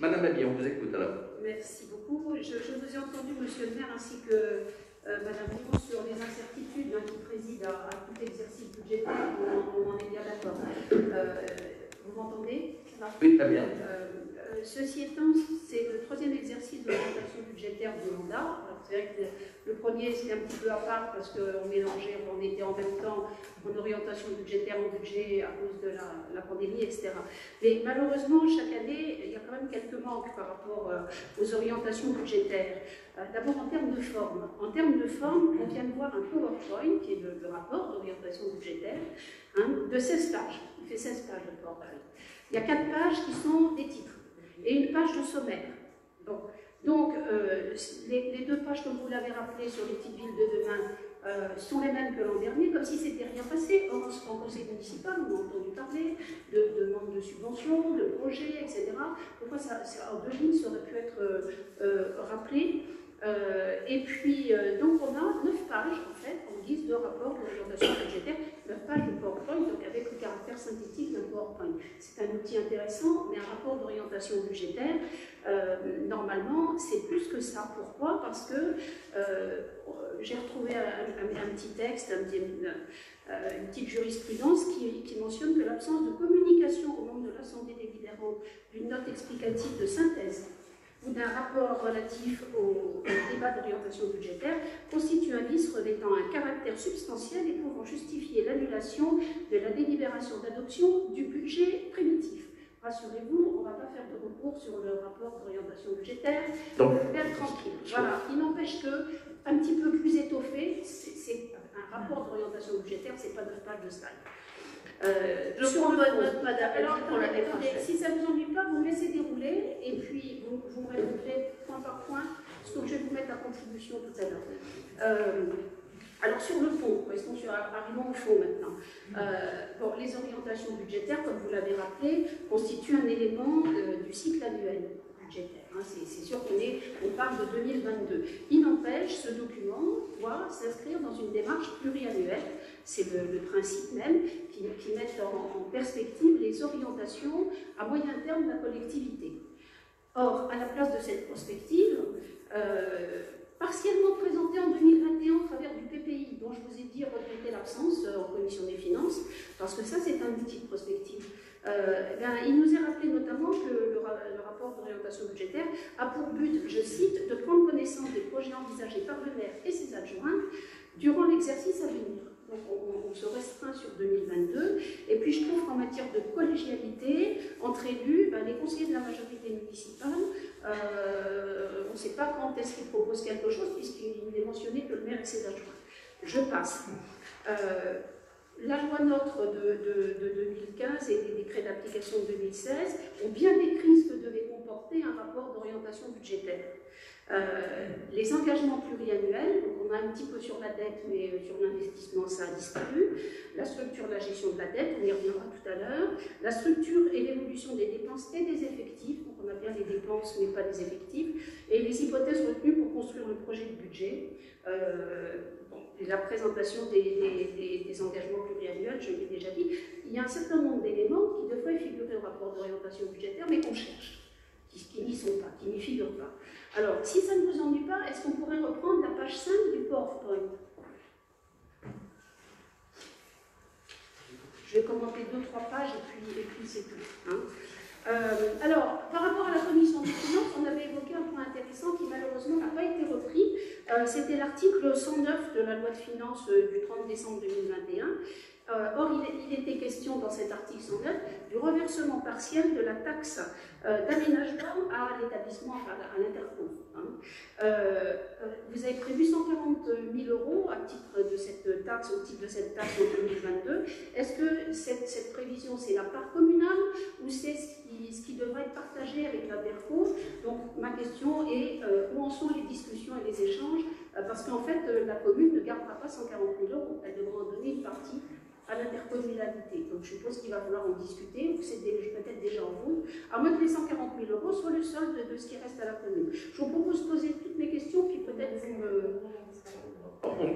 Madame Abi, on vous écoute alors. Merci beaucoup. Je vous ai entendu, Monsieur le maire, ainsi que Madame Dumont, sur les incertitudes qui président à tout exercice budgétaire. On en est bien d'accord. Vous m'entendez? Oui, très bien. Ceci étant, c'est le troisième exercice de l'orientation budgétaire du mandat. C'est vrai que le premier, c'était un petit peu à part parce qu'on mélangeait, on était en même temps en orientation budgétaire, en budget à cause de la pandémie, etc. Mais malheureusement, chaque année, il y a quand même quelques manques par rapport aux orientations budgétaires. D'abord en termes de forme. En termes de forme, on vient de voir un PowerPoint, qui est le rapport d'orientation budgétaire, de 16 pages. Il fait 16 pages de PowerPoint. Il y a 4 pages qui sont des titres et une page de sommaire. Bon. Donc, les 2 pages, comme vous l'avez rappelé, sur les petites villes de demain, sont les mêmes que l'an dernier, comme si c'était rien passé. Or, en conseil municipal, on a entendu parler de demandes de subventions, de projets, etc. Pourquoi en 2 lignes, ça aurait pu être rappelé. Et puis, donc, on a 9 pages, en fait, en guise de rapport d'orientation budgétaire, 9 pages de PowerPoint, donc avec le caractère synthétique d'un PowerPoint. C'est un outil intéressant, mais un rapport d'orientation budgétaire, normalement, c'est plus que ça. Pourquoi? Parce que j'ai retrouvé un petit texte, une petite jurisprudence qui mentionne que l'absence de communication au membre de l'Assemblée délibérante d'une note explicative de synthèse ou d'un rapport relatif au débat d'orientation budgétaire constitue un vice revêtant présentant un caractère substantiel et pouvant justifier l'annulation de la délibération d'adoption du budget primitif. Rassurez-vous, on ne va pas faire de recours sur le rapport d'orientation budgétaire, Donc, faire tranquille. Voilà, il n'empêche que, un petit peu plus étoffé, c'est un rapport d'orientation budgétaire, c'est pas 9 pages de slide. Je prends bonne note, madame. Alors, pour l'année attendez, prochaine. si ça ne vous ennuie pas, vous me laissez dérouler et puis vous me répondrez point par point ce que je vais vous mettre à contribution tout à l'heure. Alors sur le fond, arrivons au fond maintenant. Bon, les orientations budgétaires, comme vous l'avez rappelé, constituent un élément du cycle annuel budgétaire. Hein. C'est sûr qu'on parle de 2022. Il n'empêche, ce document doit s'inscrire dans une démarche pluriannuelle. C'est le principe même qui met en perspective les orientations à moyen terme de la collectivité. Or, à la place de cette prospective, partiellement présentée en 2021 au travers du PPI, dont je vous ai dit regretter l'absence en commission des finances, parce que ça c'est un outil de prospective. Il nous est rappelé notamment que le rapport d'orientation budgétaire a pour but, je cite, de prendre connaissance des projets envisagés par le maire et ses adjoints durant l'exercice à venir. Donc on se restreint sur 2022. Et puis je trouve qu'en matière de collégialité, entre élus, les conseillers de la majorité municipale, on ne sait pas quand est-ce qu'ils proposent quelque chose, puisqu'il n'est mentionné que le maire et ses adjoints. Je passe. La loi NOTRe de 2015 et les décrets d'application de 2016 ont bien décrit ce que devait comporter un rapport d'orientation budgétaire. Les engagements pluriannuels, donc on a un petit peu sur la dette, mais sur l'investissement, ça a disparu. La structure de la gestion de la dette, on y reviendra tout à l'heure. La structure et l'évolution des dépenses et des effectifs, donc on a bien les dépenses, mais pas les effectifs. Et les hypothèses retenues pour construire le projet de budget. La présentation des engagements pluriannuels, je l'ai déjà dit. Il y a un certain nombre d'éléments qui devraient figurer au rapport d'orientation budgétaire, mais qu'on cherche, qui n'y sont pas, qui n'y figurent pas. Alors, si ça ne vous ennuie pas, est-ce qu'on pourrait reprendre la page 5 du PowerPoint? Je vais commenter 2-3 pages et puis c'est tout. Hein. Alors, par rapport à la commission des finances, on avait évoqué un point intéressant qui malheureusement n'a pas été repris. C'était l'article 109 de la loi de finances du 30 décembre 2021. Or, il était question dans cet article 109 du reversement partiel de la taxe d'aménagement à l'établissement, à l'Interco. Hein. Vous avez prévu 140 000 € à titre de cette taxe, au titre de cette taxe en 2022. Est-ce que cette prévision, c'est la part communale ou c'est ce qui devrait être partagé avec l'Interco? Donc, ma question est où en sont les discussions et les échanges? Parce qu'en fait, la commune ne gardera pas 140 000 €, elle devra en donner une partie à l'intercommunalité. Donc je suppose qu'il va falloir en discuter, ou c'est peut-être déjà en route, à moins que les 140 000 € soient le solde de ce qui reste à la commune. Je vous propose de poser toutes mes questions, puis peut-être vous me...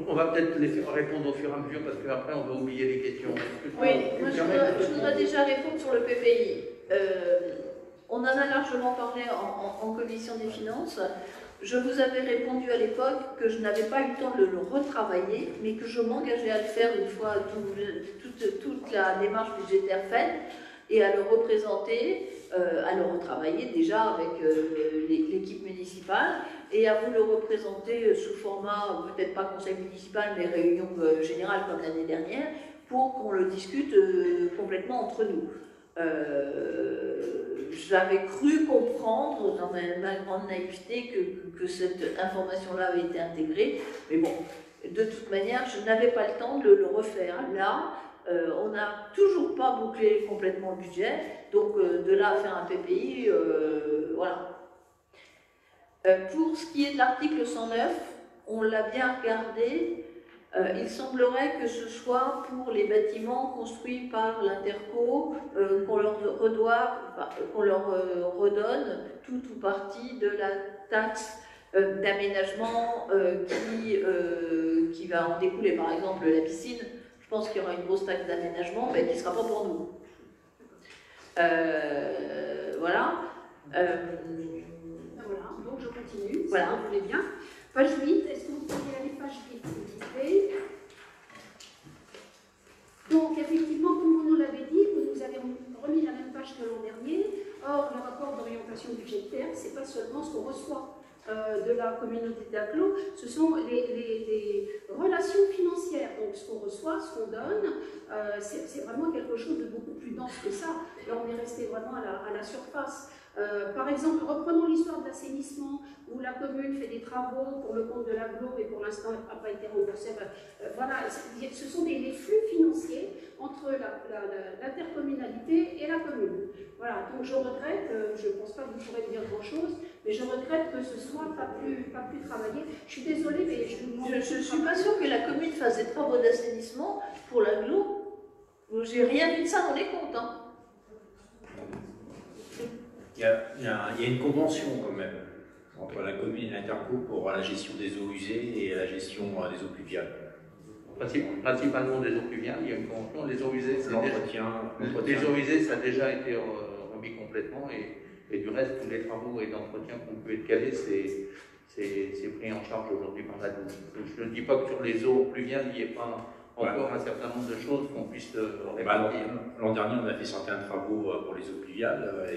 On va peut-être les répondre au fur et à mesure, parce qu'après on va oublier les questions. Oui, moi je voudrais déjà répondre sur le PPI. On en a largement parlé en commission des finances. Je vous avais répondu à l'époque que je n'avais pas eu le temps de le retravailler, mais que je m'engageais à le faire une fois toute la démarche budgétaire faite, et à le représenter, à le retravailler déjà avec l'équipe municipale, et à vous le représenter sous format, peut-être pas conseil municipal, mais réunion générale comme l'année dernière, pour qu'on le discute complètement entre nous. J'avais cru comprendre, dans ma grande naïveté, que cette information-là avait été intégrée, mais bon, de toute manière, je n'avais pas le temps de le refaire. Là, on n'a toujours pas bouclé complètement le budget, donc de là à faire un PPI, voilà. Pour ce qui est de l'article 109, on l'a bien regardé. Il semblerait que ce soit pour les bâtiments construits par l'Interco, qu'on leur redonne tout ou partie de la taxe d'aménagement qui va en découler. Par exemple, la piscine, je pense qu'il y aura une grosse taxe d'aménagement, mais qui ne sera pas pour nous. Voilà. Voilà, donc je continue, voilà. Si vous voulez bien. Page 8, est-ce que vous pourriez aller page 8, s'il vous plaît? Donc, effectivement, comme vous nous l'avez dit, vous nous avez remis la même page que l'an dernier. Or, le rapport d'orientation budgétaire, ce n'est pas seulement ce qu'on reçoit de la communauté d'agglo, ce sont les relations donne, c'est vraiment quelque chose de beaucoup plus dense que ça. Là, on est resté vraiment à la surface. Par exemple, reprenons l'histoire de l'assainissement, où la commune fait des travaux pour le compte de l'agglo et pour l'instant n'a pas été remboursé. Voilà, ce sont des flux financiers entre l'intercommunalité et la commune. Voilà, donc je regrette, je ne pense pas que vous pourrez me dire grand-chose, mais je regrette que ce soit pas plus travaillé. Je suis désolée, mais je ne suis pas sûre que la commune fasse des travaux d'assainissement pour l'agglo. J'ai rien vu de ça dans les comptes. Hein. Il y a une convention quand même entre la commune et l'Interco pour la gestion des eaux usées et la gestion des eaux pluviales. Principalement des eaux pluviales, il y a une convention. Les eaux usées, Les eaux usées, ça a déjà été remis complètement et du reste, tous les travaux et d'entretien qu'on peut être calés, c'est pris en charge aujourd'hui par la commune. Je ne dis pas que sur les eaux pluviales, il n'y ait pas encore un certain nombre de choses qu'on puisse répartir. L'an dernier, on a fait certains travaux pour les eaux pluviales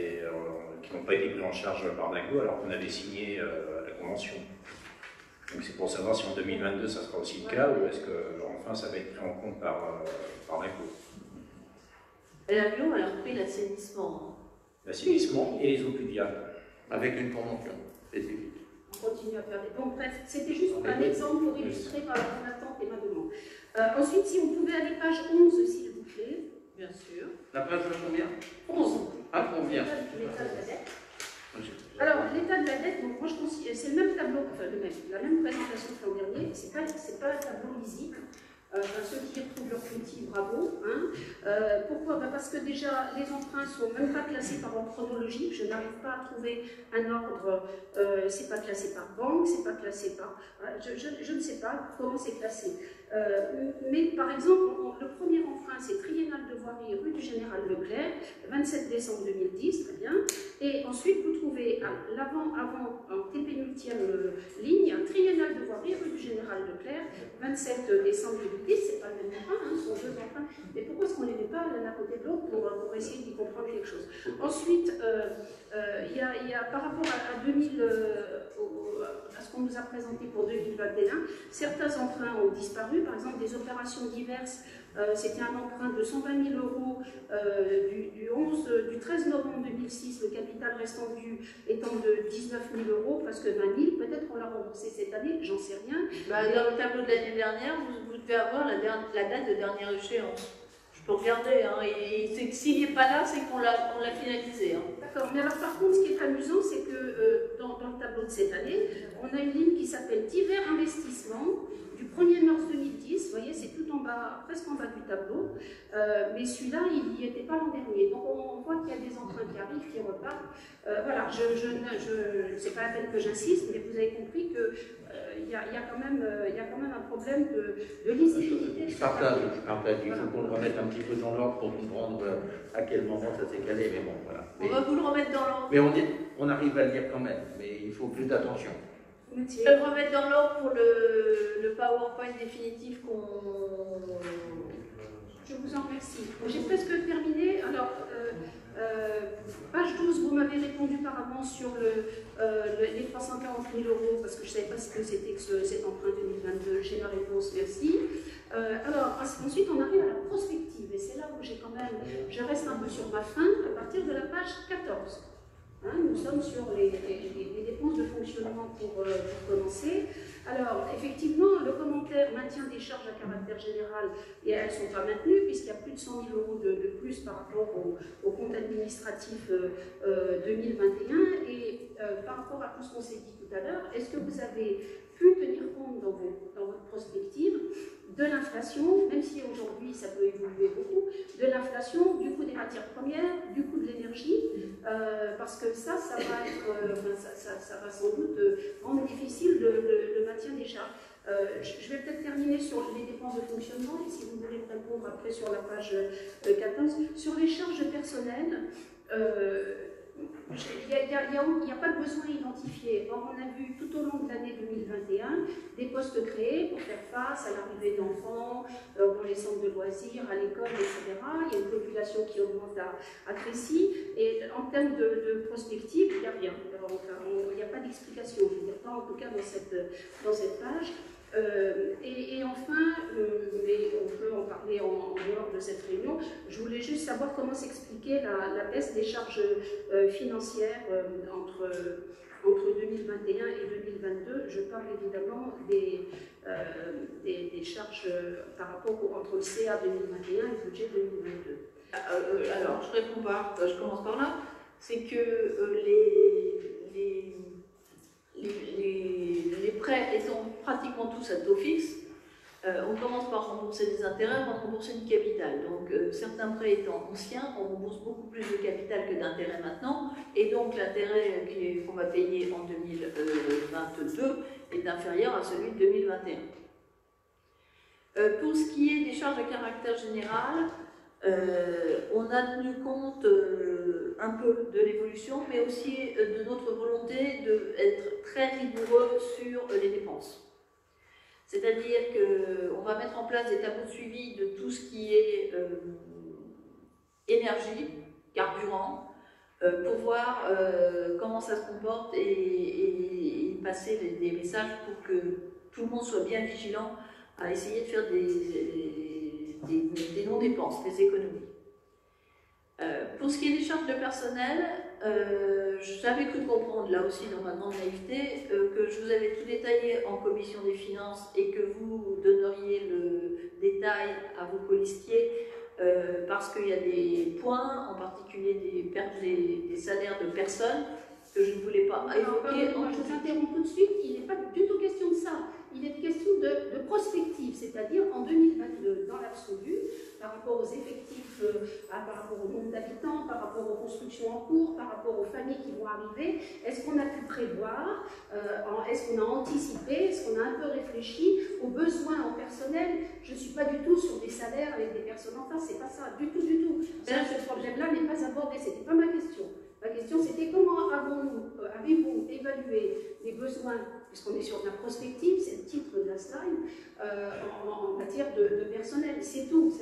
qui n'ont pas été pris en charge par l'AGLO alors qu'on avait signé la convention. Donc c'est pour savoir si en 2022 ça sera aussi le cas ou est-ce que enfin ça va être pris en compte par l'AGLO. Et l'AGLO, elle a repris l'assainissement. L'assainissement et les eaux pluviales. Avec une convention spécifique. On continue à faire des... Bon, bref, c'était juste un exemple pour illustrer mon attente et ma demande. Ensuite, si on pouvait aller page 11, s'il vous plaît. Bien sûr. La page de combien? 11. Ah, combien? L'état de la dette. Alors, l'état de la dette, donc, moi je considère, c'est le même tableau, enfin la même présentation que l'an dernier, c'est pas un tableau lisible. Ceux qui retrouvent leur petit, bravo. Hein. Pourquoi? Parce que déjà, les emprunts ne sont même pas classés par ordre chronologique. Je n'arrive pas à trouver un ordre. C'est pas classé par banque, c'est pas classé par. Je ne sais pas comment c'est classé. Mais par exemple, le premier emprunt, c'est triennal de voirie rue du Général Leclerc, 27 décembre 2010, très bien. Et ensuite, vous trouvez avant, en pénultième ligne, un triennal de voirie rue du Général Leclerc, 27 décembre 2010, c'est pas le même emprunt, hein, ce sont deux emprunts. Mais pourquoi est-ce qu'on ne les met pas l'un à côté de l'autre pour essayer d'y comprendre quelque chose? Ensuite, il y a par rapport à 2000, à ce qu'on nous a présenté pour 2021, certains emprunts ont disparu, par exemple des opérations diverses. C'était un emprunt de 120 000 € du 13 novembre 2006, le capital restant dû étant de 19 000 €, presque 20 000. Peut-être qu'on l'a remboursé cette année, j'en sais rien. Dans le tableau de l'année dernière, vous devez avoir la date de dernière échéance. Je peux regarder, hein, et s'il n'est pas là, c'est qu'on l'a finalisé. Hein. D'accord, mais alors par contre, ce qui est amusant, c'est que dans le tableau de cette année, on a une ligne qui s'appelle divers investissements. Du 1er mars 2010, vous voyez, c'est tout en bas, presque en bas du tableau, mais celui-là, il n'y était pas l'an dernier. Donc on voit qu'il y a des emprunts qui arrivent, qui repartent. Voilà, c'est pas la peine que j'insiste, mais vous avez compris que il y a quand même un problème de lisibilité. Je partage. Il faut qu'on le remette un petit peu dans l'ordre pour comprendre à quel moment ça s'est calé, mais bon, voilà. On va vous le remettre dans l'ordre. Mais on arrive à le lire quand même, mais il faut plus d'attention. Je vais le remettre dans l'ordre pour le PowerPoint définitif qu'on... Je vous en remercie. J'ai presque terminé. Alors, page 12, vous m'avez répondu par avance sur les 340 000 €, parce que je ne savais pas ce que c'était que cet emprunt 2022. J'ai la réponse, merci. Alors, ensuite, on arrive à la prospective, et c'est là où je reste un peu sur ma faim, à partir de la page 14. Hein, nous sommes sur les dépenses de fonctionnement pour commencer. Alors, effectivement, le commentaire maintien des charges à caractère général, et elles ne sont pas maintenues, puisqu'il y a plus de 100 000 € de plus par rapport au compte administratif 2021. Et par rapport à tout ce qu'on s'est dit tout à l'heure, est-ce que vous avez pu tenir compte dans votre prospective de l'inflation, même si aujourd'hui ça peut évoluer beaucoup, de l'inflation, du coût des matières premières, du coût de l'énergie, parce que ça va être, ça va sans doute rendre difficile le maintien des charges. Je vais peut-être terminer sur les dépenses de fonctionnement, et si vous voulez me répondre après sur la page 14, sur les charges personnelles. Il n'y a pas de besoin identifié. Or, on a vu tout au long de l'année 2021 des postes créés pour faire face à l'arrivée d'enfants dans les centres de loisirs, à l'école, etc. Il y a une population qui augmente à Crécy. Et en termes de prospective, il n'y a rien. Il n'y a pas d'explication. Je veux dire, pas en tout cas dans cette page. Et enfin, mais on peut en parler en dehors de cette réunion. Je voulais juste savoir comment s'expliquait la baisse des charges financières entre 2021 et 2022. Je parle évidemment des charges par rapport entre le CA 2021 et le budget 2022. Alors, je réponds pas, je commence par là. C'est que les prêts étant pratiquement tous à taux fixe, on commence par rembourser des intérêts avant de rembourser du capital. Donc certains prêts étant anciens, on rembourse beaucoup plus de capital que d'intérêt maintenant, et donc l'intérêt qu'on va payer en 2022 est inférieur à celui de 2021. Pour ce qui est des charges à caractère général, on a tenu compte un peu de l'évolution, mais aussi de notre volonté d'être très rigoureux sur les dépenses. C'est-à-dire qu'on va mettre en place des tableaux de suivi de tout ce qui est énergie, carburant, pour voir comment ça se comporte et passer des messages pour que tout le monde soit bien vigilant à essayer de faire des non-dépenses, des économies. Pour ce qui est des charges de personnel, j'avais cru comprendre, là aussi dans ma grande naïveté, que je vous avais tout détaillé en commission des finances et que vous donneriez le détail à vos colistiers parce qu'il y a des points, en particulier des salaires de personnes, que je ne voulais pas évoquer. Je vous interromps tout de suite, il n'est pas du tout question de ça. Il est question de prospective, c'est-à-dire en 2022, dans l'absolu, par rapport aux effectifs, par rapport au nombre d'habitants, par rapport aux constructions en cours, par rapport aux familles qui vont arriver, est-ce qu'on a pu prévoir, est-ce qu'on a anticipé, est-ce qu'on a un peu réfléchi aux besoins en personnel? Je ne suis pas du tout sur des salaires avec des personnes en face, c'est pas ça, du tout, du tout. Ça, ce problème-là n'est pas abordé, c'était pas ma question. Ma question, c'était comment avez-vous évalué les besoins, puisqu'on est sur de la prospective, c'est le titre de la slide, en matière de personnel, c'est tout.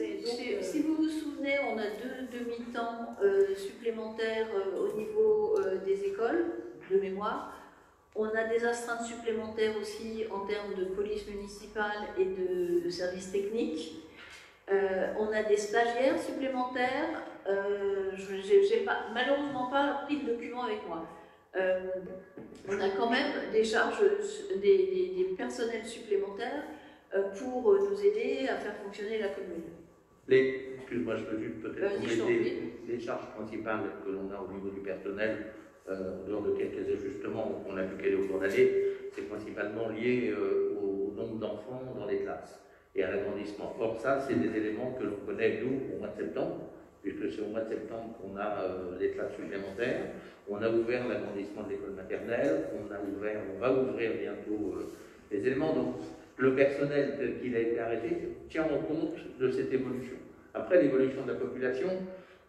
Si vous vous souvenez, on a 2 demi-temps supplémentaires au niveau des écoles, de mémoire. On a des astreintes supplémentaires aussi en termes de police municipale et de services techniques. On a des stagiaires supplémentaires. Je n'ai malheureusement pas pris le document avec moi. On a quand même des charges, des personnels supplémentaires pour nous aider à faire fonctionner la commune. Excuse-moi, je veux juste peut-être compléter les charges principales que l'on a au niveau du personnel, en dehors de quelques ajustements qu'on a vu qu'elle est au cours d'année, c'est principalement lié au nombre d'enfants dans les classes et à l'agrandissement. Or, ça, c'est des éléments que l'on connaît, nous, au mois de septembre, puisque c'est au mois de septembre qu'on a les classes supplémentaires. On a ouvert l'agrandissement de l'école maternelle, on va ouvrir bientôt les éléments. Donc, le personnel tel qu'il a été arrêté tient en compte de cette évolution. Après, l'évolution de la population,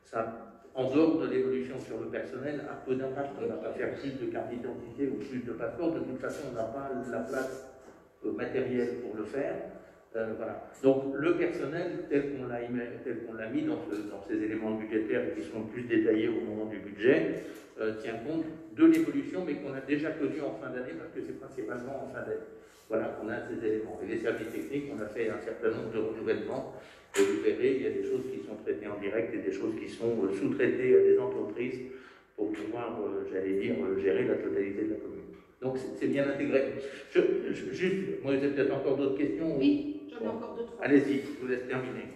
ça, en dehors de l'évolution sur le personnel, a peu d'impact. On ne va pas faire plus de carte d'identité ou plus de passeport. De toute façon, on n'a pas la place matérielle pour le faire. Voilà. Donc le personnel, tel qu'on l'a mis dans ces éléments budgétaires qui seront plus détaillés au moment du budget, tient compte de l'évolution, mais qu'on a déjà connu en fin d'année, parce que c'est principalement en fin d'année. Voilà, qu'on a ces éléments. Et les services techniques, on a fait un certain nombre de renouvellements, et vous verrez, il y a des choses qui sont traitées en direct et des choses qui sont sous-traitées à des entreprises pour pouvoir, j'allais dire, gérer la totalité de la commune. Donc c'est bien intégré. Juste, moi, vous avez peut-être encore d'autres questions? Oui, j'en ai encore 2-3. Allez-y, je vous laisse terminer.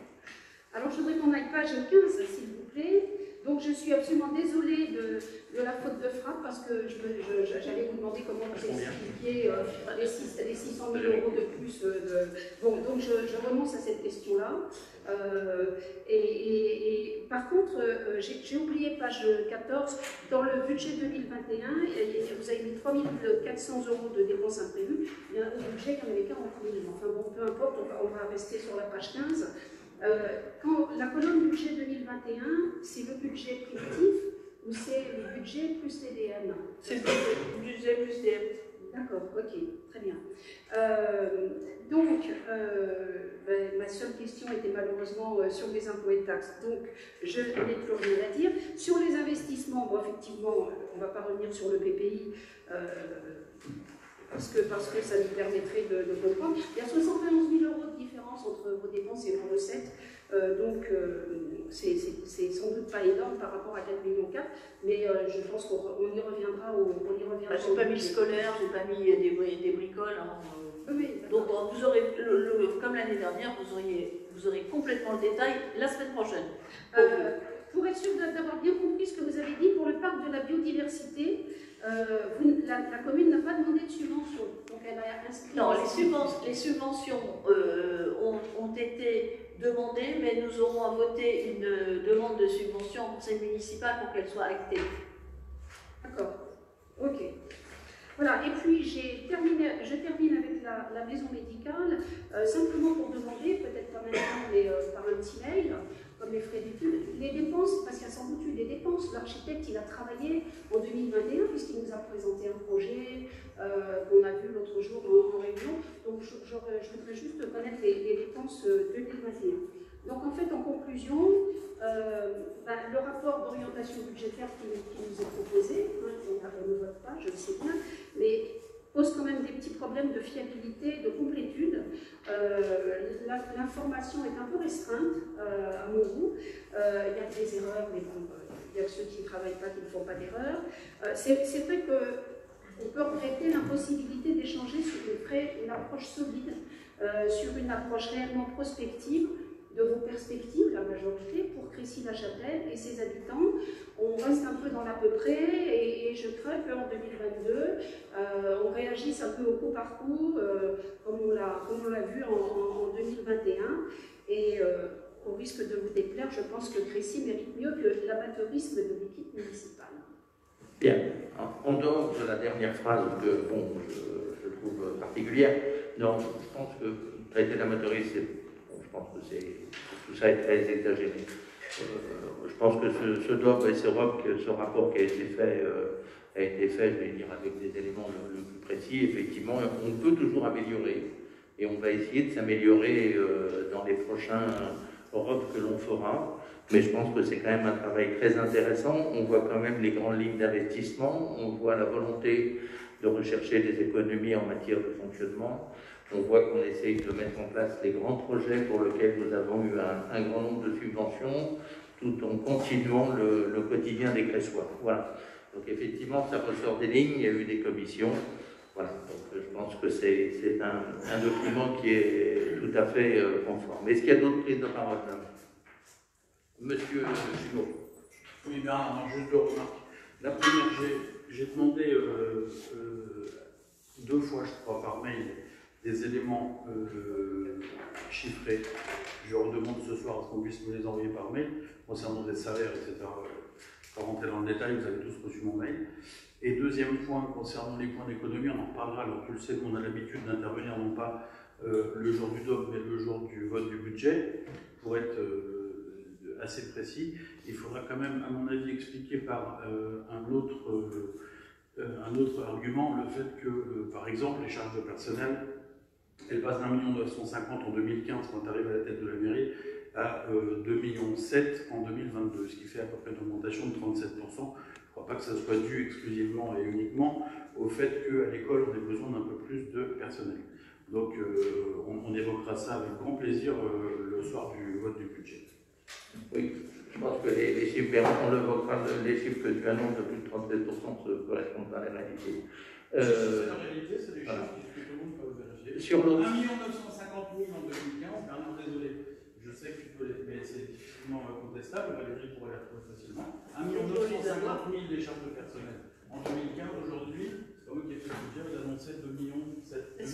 Alors je voudrais qu'on aille page 15, s'il vous plaît. Donc je suis absolument désolée de la faute de frappe parce que j'allais vous demander comment vous expliquiez les 600 000 € de plus. Bon, donc je renonce à cette question-là. Et par contre, j'ai oublié page 14. Dans le budget 2021, vous avez mis 3 400 € de dépenses imprévues. Mais au budget, il y en avait 40 000. Enfin bon, peu importe, on va rester sur la page 15. Quand la colonne budget 2021, c'est le budget primitif ou c'est le budget plus TDM? C'est le budget plus TDM. D'accord, ok, très bien. Donc, ma seule question était malheureusement sur les impôts et taxes, donc je n'ai plus rien à dire. Sur les investissements, bon, effectivement, on ne va pas revenir sur le PPI, parce que ça nous permettrait de comprendre. Il y a 71 000 € de différence entre vos dépenses et vos recettes. c'est sans doute pas énorme par rapport à 4,4 millions, mais je pense qu'on y reviendra j'ai pas mis le scolaire, j'ai pas mis des bricoles. Hein. Oui, donc vous aurez, comme l'année dernière, vous aurez complètement le détail la semaine prochaine. Pour être sûr d'avoir bien compris ce que vous avez dit, pour le parc de la biodiversité, la commune n'a pas demandé de subvention. Donc elle a inscrit. Non, les subventions ont été demandées, mais nous aurons à voter une demande de subvention au conseil municipal pour qu'elle soit actée. D'accord. Ok. Voilà, et puis je termine avec la maison médicale, simplement pour demander, peut-être pas maintenant, mais par un petit mail, comme les frais d'études, les dépenses, parce qu'il y a sans doute eu des dépenses. L'architecte, il a travaillé en 2021, puisqu'il nous a présenté un projet qu'on a vu l'autre jour en réunion. Donc je voudrais juste connaître les dépenses 2021. Donc en fait, en conclusion, le rapport d'orientation budgétaire qui nous est proposé, on ne vote pas, je le sais bien, mais pose quand même des petits problèmes de fiabilité, de complétude. L'information est un peu restreinte à mon goût. Il y a des erreurs, mais bon, il y a que ceux qui ne travaillent pas qui ne font pas d'erreurs. C'est vrai qu'on peut regretter l'impossibilité d'échanger sur une approche solide, sur une approche réellement prospective de vos perspectives, la majorité, pour Crécy-la-Chapelle et ses habitants. On reste un peu dans l'à peu près et je crains qu'en 2022, on réagisse un peu au coup par coup, comme on l'a vu en 2021. Et au risque de vous déplaire, je pense que Crécy mérite mieux que l'amateurisme de l'équipe municipale. Bien. En dehors de la dernière phrase que bon, je trouve particulière, non, je pense que traiter d'amateurisme, je pense que tout ça est très exagéré. Je pense que ce rapport qui a été fait, je vais dire, avec des éléments le plus précis. Effectivement, on peut toujours améliorer. Et on va essayer de s'améliorer dans les prochains Europe que l'on fera. Mais je pense que c'est quand même un travail très intéressant. On voit quand même les grandes lignes d'investissement. On voit la volonté de rechercher des économies en matière de fonctionnement. On voit qu'on essaye de mettre en place les grands projets pour lesquels nous avons eu un grand nombre de subventions, tout en continuant le quotidien des Cressois. Voilà. Donc effectivement, ça ressort des lignes, il y a eu des commissions. Voilà. Donc je pense que c'est un document qui est tout à fait conforme. Est-ce qu'il y a d'autres prises de parole là? Monsieur Junot. Oui, bien, juste deux remarques. La première, j'ai demandé 2 fois, je crois, par mail, des éléments chiffrés. Je redemande ce soir à ce qu'on puisse me les envoyer par mail, concernant des salaires, etc. Pas rentrer dans le détail, vous avez tous reçu mon mail. Et deuxième point, concernant les points d'économie, on en reparlera. Alors tu le sais, on a l'habitude d'intervenir non pas le jour du DOP, mais le jour du vote du budget. Pour être assez précis, il faudra quand même, à mon avis, expliquer par un autre argument le fait que, par exemple, les charges de personnel, elles passent d'1 950 000 en 2015, quand on arrive à la tête de la mairie, à 2,7 millions en 2022, ce qui fait à peu près une augmentation de 37%. Je ne crois pas que ça soit dû exclusivement et uniquement au fait qu'à l'école, on ait besoin d'un peu plus de personnel. Donc, on évoquera ça avec grand plaisir le soir du vote du budget. Oui, je pense que les chiffres, on l'évoquera, les chiffres que tu annonces de plus de 37% ne correspondent pas à la réalité. C'est la réalité, c'est des chiffres que tout le monde peut vérifier. Sur 1 950 000 en 2015, Bernard, désolé, je sais que tu peux les, mais c'est difficilement contestable, Valérie pourrait les retrouver facilement. 1 950 000 des charges de personnel. En 2015, aujourd'hui, c'est pas moi qui ai fait le budget, il a annoncé 2,7 millions. C'est 37%.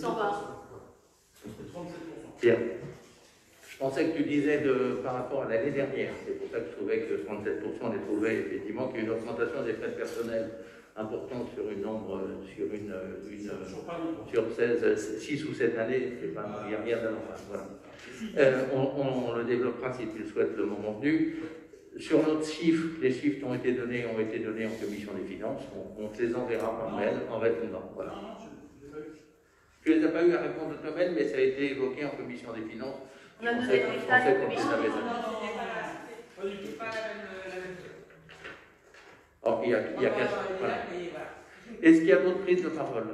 Bien. Je pensais que tu disais par rapport à l'année dernière, c'est pour ça que je trouvais que 37%, on a trouvé effectivement qu'il y a une augmentation des frais de personnel importante sur une nombre, sur 6 ou 7 années, il n'y a rien d'avant. Voilà. On le développera si tu le souhaites le moment venu. Sur notre chiffre, les chiffres qui ont été donnés en commission des finances, on te les enverra par mail en répondant. Voilà. Tu ne les as pas eu à répondre de mail, mais ça a été évoqué en commission des finances. On a donné des détails à la commission. Oh, il y a voilà. Est-ce qu'il y a d'autres prises de parole?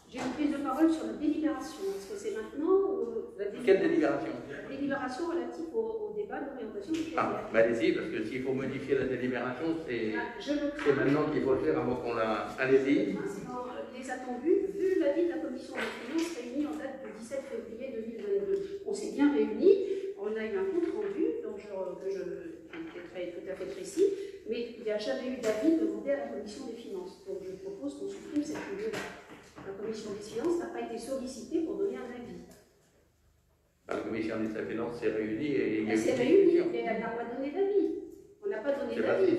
J'ai une prise de parole sur la délibération. Est-ce que c'est maintenant ou Quelle délibération? Délibération relative au débat. débat d'orientation budgétaire. Ah, bah allez-y, parce que s'il faut modifier la délibération, c'est maintenant qu'il faut le faire avant qu'on la... Allez-y. Les attendus, vu l'avis de la commission des finances réunie en date du 17 février 2022. On s'est bien réunis, on a eu un compte rendu, donc qui est tout à fait précis, mais il n'y a jamais eu d'avis demandé à la commission des finances. Donc je propose qu'on supprime cette revue-là. La commission des finances n'a pas été sollicitée pour donner un avis. La commission des finances s'est réunie et il y a eu Elle s'est réunie, mais elle n'a pas donné d'avis. On n'a pas donné d'avis.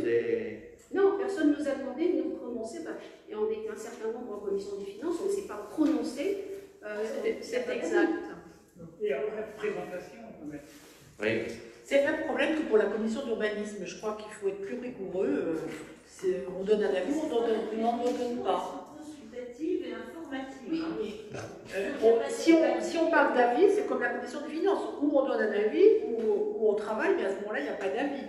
Non, personne ne nous a demandé de nous prononcer. Et on était un certain nombre en commission des finances, on ne s'est pas prononcé. C'est exact. Et après, présentation, oui. c'est le même problème que pour la commission d'urbanisme. Je crois qu'il faut être plus rigoureux. On donne un avis, on n'en donne pas. Consultative et informative. Oui. Si on parle d'avis, c'est comme la commission des finances, où on donne un avis, où on travaille, mais à ce moment-là, il n'y a pas d'avis.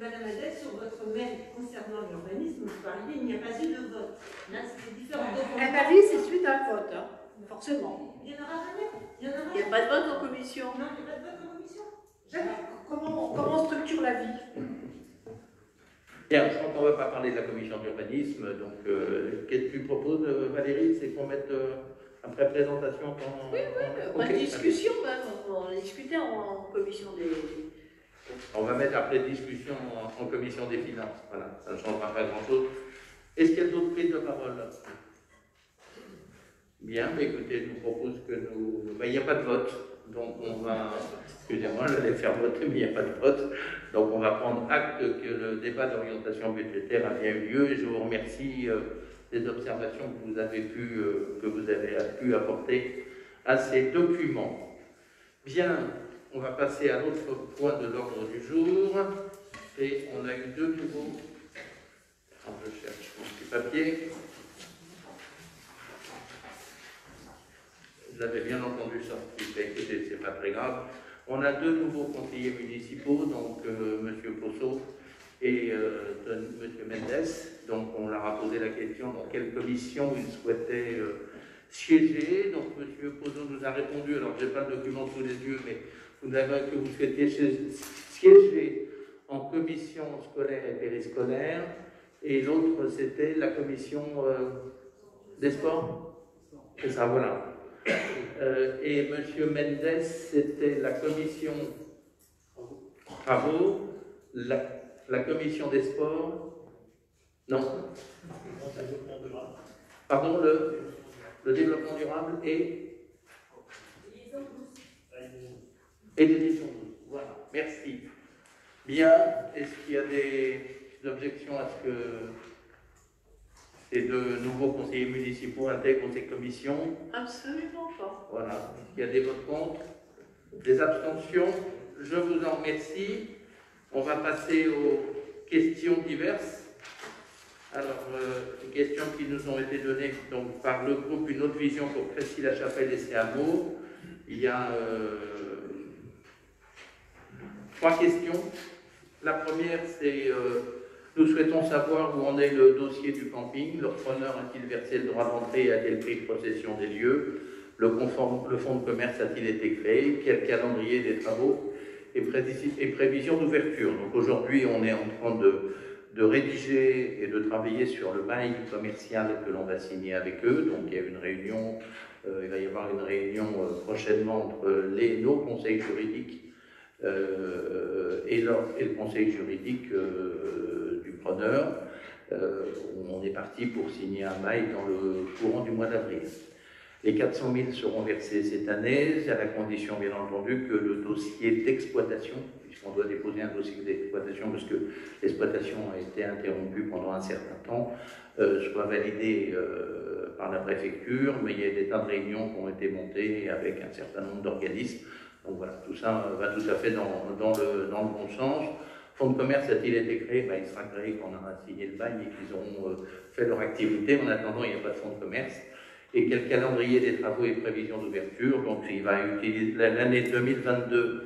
Madame Adès, sur votre mail concernant l'urbanisme, vous parliez, il n'y a pas eu de vote. Là, c'est différent. Un avis, c'est suite à un vote, hein, forcément. Il n'y en aura jamais. Il n'y a pas de vote en commission. Non, il n'y a pas de vote en commission. Jamais. Comment on structure l'avis? Bien, je crois qu'on ne va pas parler de la commission d'urbanisme, donc qu'est-ce que tu proposes, Valérie? C'est qu'on mette après présentation Pas de discussion même, on a discuté en commission des... On va mettre après discussion en commission des finances, voilà, ça ne changera pas grand-chose. Est-ce qu'il y a d'autres prises de parole? Bien, mais écoutez, je vous propose que nous... il n'y a pas de vote, donc on va... Excusez-moi, j'allais faire voter, mais il n'y a pas de vote. Donc on va prendre acte que le débat d'orientation budgétaire a bien eu lieu et je vous remercie des observations que vous avez pu apporter à ces documents. Bien, on va passer à l'autre point de l'ordre du jour et on a eu deux nouveaux... Alors je cherche mon petit papier. Vous avez bien entendu ça, écoutez, c'est pas très grave. On a deux nouveaux conseillers municipaux, donc M. Posso et M. Mendes. Donc on leur a posé la question dans quelle commission ils souhaitaient siéger. Donc M. Posso nous a répondu, alors je n'ai pas le document sous les yeux, mais vous avez que vous souhaitiez siéger en commission scolaire et périscolaire. Et l'autre, c'était la commission des sports. C'est ça, voilà. Et M. Mendes, c'était la commission travaux, la commission des sports, non, pardon, le développement durable et les liaisons. Voilà, merci. Bien, est-ce qu'il y a des objections à ce que ces deux nouveaux conseillers municipaux intègrent ces commissions? Absolument pas. Voilà. Il y a des votes contre, des abstentions. Je vous en remercie. On va passer aux questions diverses. Alors, les questions qui nous ont été données donc, par le groupe Une autre vision pour Crécy-la-Chapelle et ses hameaux. Il y a 3 questions. La première, c'est nous souhaitons savoir où en est le dossier du camping. Le preneur a-t-il versé le droit d'entrée et a quel prix de possession des lieux? Le fonds de commerce a-t-il été créé? Quel calendrier des travaux et prévision d'ouverture? Donc aujourd'hui, on est en train de rédiger et de travailler sur le bail commercial que l'on va signer avec eux. Donc il y a une réunion, il va y avoir une réunion prochainement entre nos conseils juridiques et le conseil juridique du preneur. On est parti pour signer un bail dans le courant du mois d'avril. Les 400 000 seront versés cette année, à la condition bien entendu que le dossier d'exploitation, puisqu'on doit déposer un dossier d'exploitation parce que l'exploitation a été interrompue pendant un certain temps, soit validé par la préfecture, mais il y a des tas de réunions qui ont été montées avec un certain nombre d'organismes. Donc voilà, tout ça va tout à fait dans le bon sens. Fonds de commerce a-t-il été créé? Il sera créé quand on aura signé le bail et qu'ils auront fait leur activité. En attendant, il n'y a pas de fonds de commerce. Et quel calendrier des travaux et prévisions d'ouverture? Donc il va utiliser l'année 2022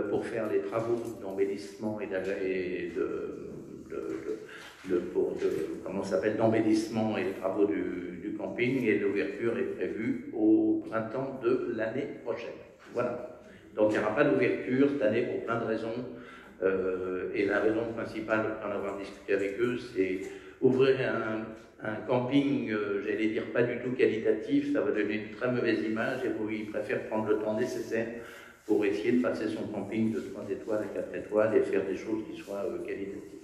pour faire les travaux d'embellissement et d'embellissement et les travaux du camping, et l'ouverture est prévue au printemps de l'année prochaine. Voilà. Donc il n'y aura pas d'ouverture cette année pour plein de raisons. Et la raison principale, après en avoir discuté avec eux, c'est ouvrir un camping, j'allais dire pas du tout qualitatif, ça va donner une très mauvaise image et ils préfèrent prendre le temps nécessaire pour essayer de passer son camping de 3 étoiles à 4 étoiles et faire des choses qui soient qualitatives.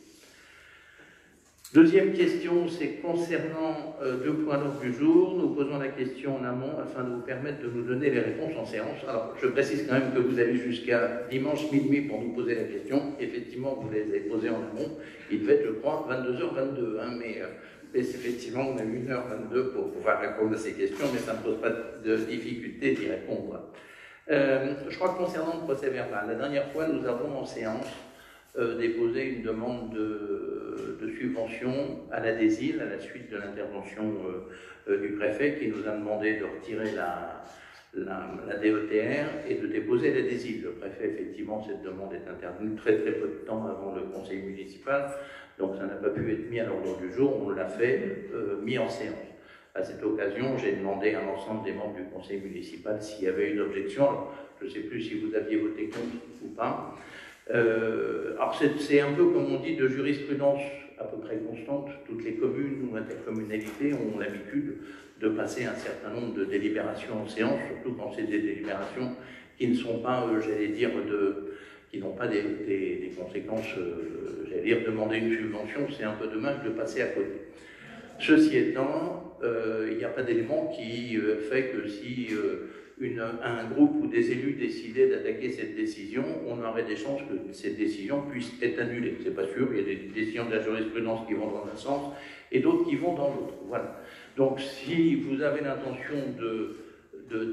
Deuxième question, c'est concernant 2 points d'ordre du jour. Nous posons la question en amont afin de vous permettre de nous donner les réponses en séance. Alors, je précise quand même que vous avez jusqu'à dimanche minuit pour nous poser la question. Effectivement, vous les avez posées en amont. Il devait être, je crois, 22h22, hein, mais effectivement, on a eu 1h22 pour pouvoir répondre à ces questions, mais ça ne pose pas de difficulté d'y répondre. Je crois que concernant le procès verbal, la dernière fois, nous avons en séance déposé une demande de subvention à la DESIL à la suite de l'intervention du préfet qui nous a demandé de retirer la DETR et de déposer la DESIL. Le préfet, effectivement, cette demande est intervenue très peu de temps avant le conseil municipal, donc ça n'a pas pu être mis à l'ordre du jour, on l'a fait mis en séance. À cette occasion, j'ai demandé à l'ensemble des membres du conseil municipal s'il y avait une objection. Alors, je ne sais plus si vous aviez voté contre ou pas. Alors c'est un peu comme on dit de jurisprudence à peu près constante. Toutes les communes ou intercommunalités ont l'habitude de passer un certain nombre de délibérations en séance, surtout quand c'est des délibérations qui ne sont pas, j'allais dire, qui n'ont pas des conséquences, j'allais dire, demander une subvention, c'est un peu dommage de passer à côté. Ceci étant, il n'y a pas d'élément qui fait que si un groupe ou des élus décidaient d'attaquer cette décision, on aurait des chances que cette décision puisse être annulée. C'est pas sûr, il y a des décisions de la jurisprudence qui vont dans un sens et d'autres qui vont dans l'autre. Voilà. Donc si vous avez l'intention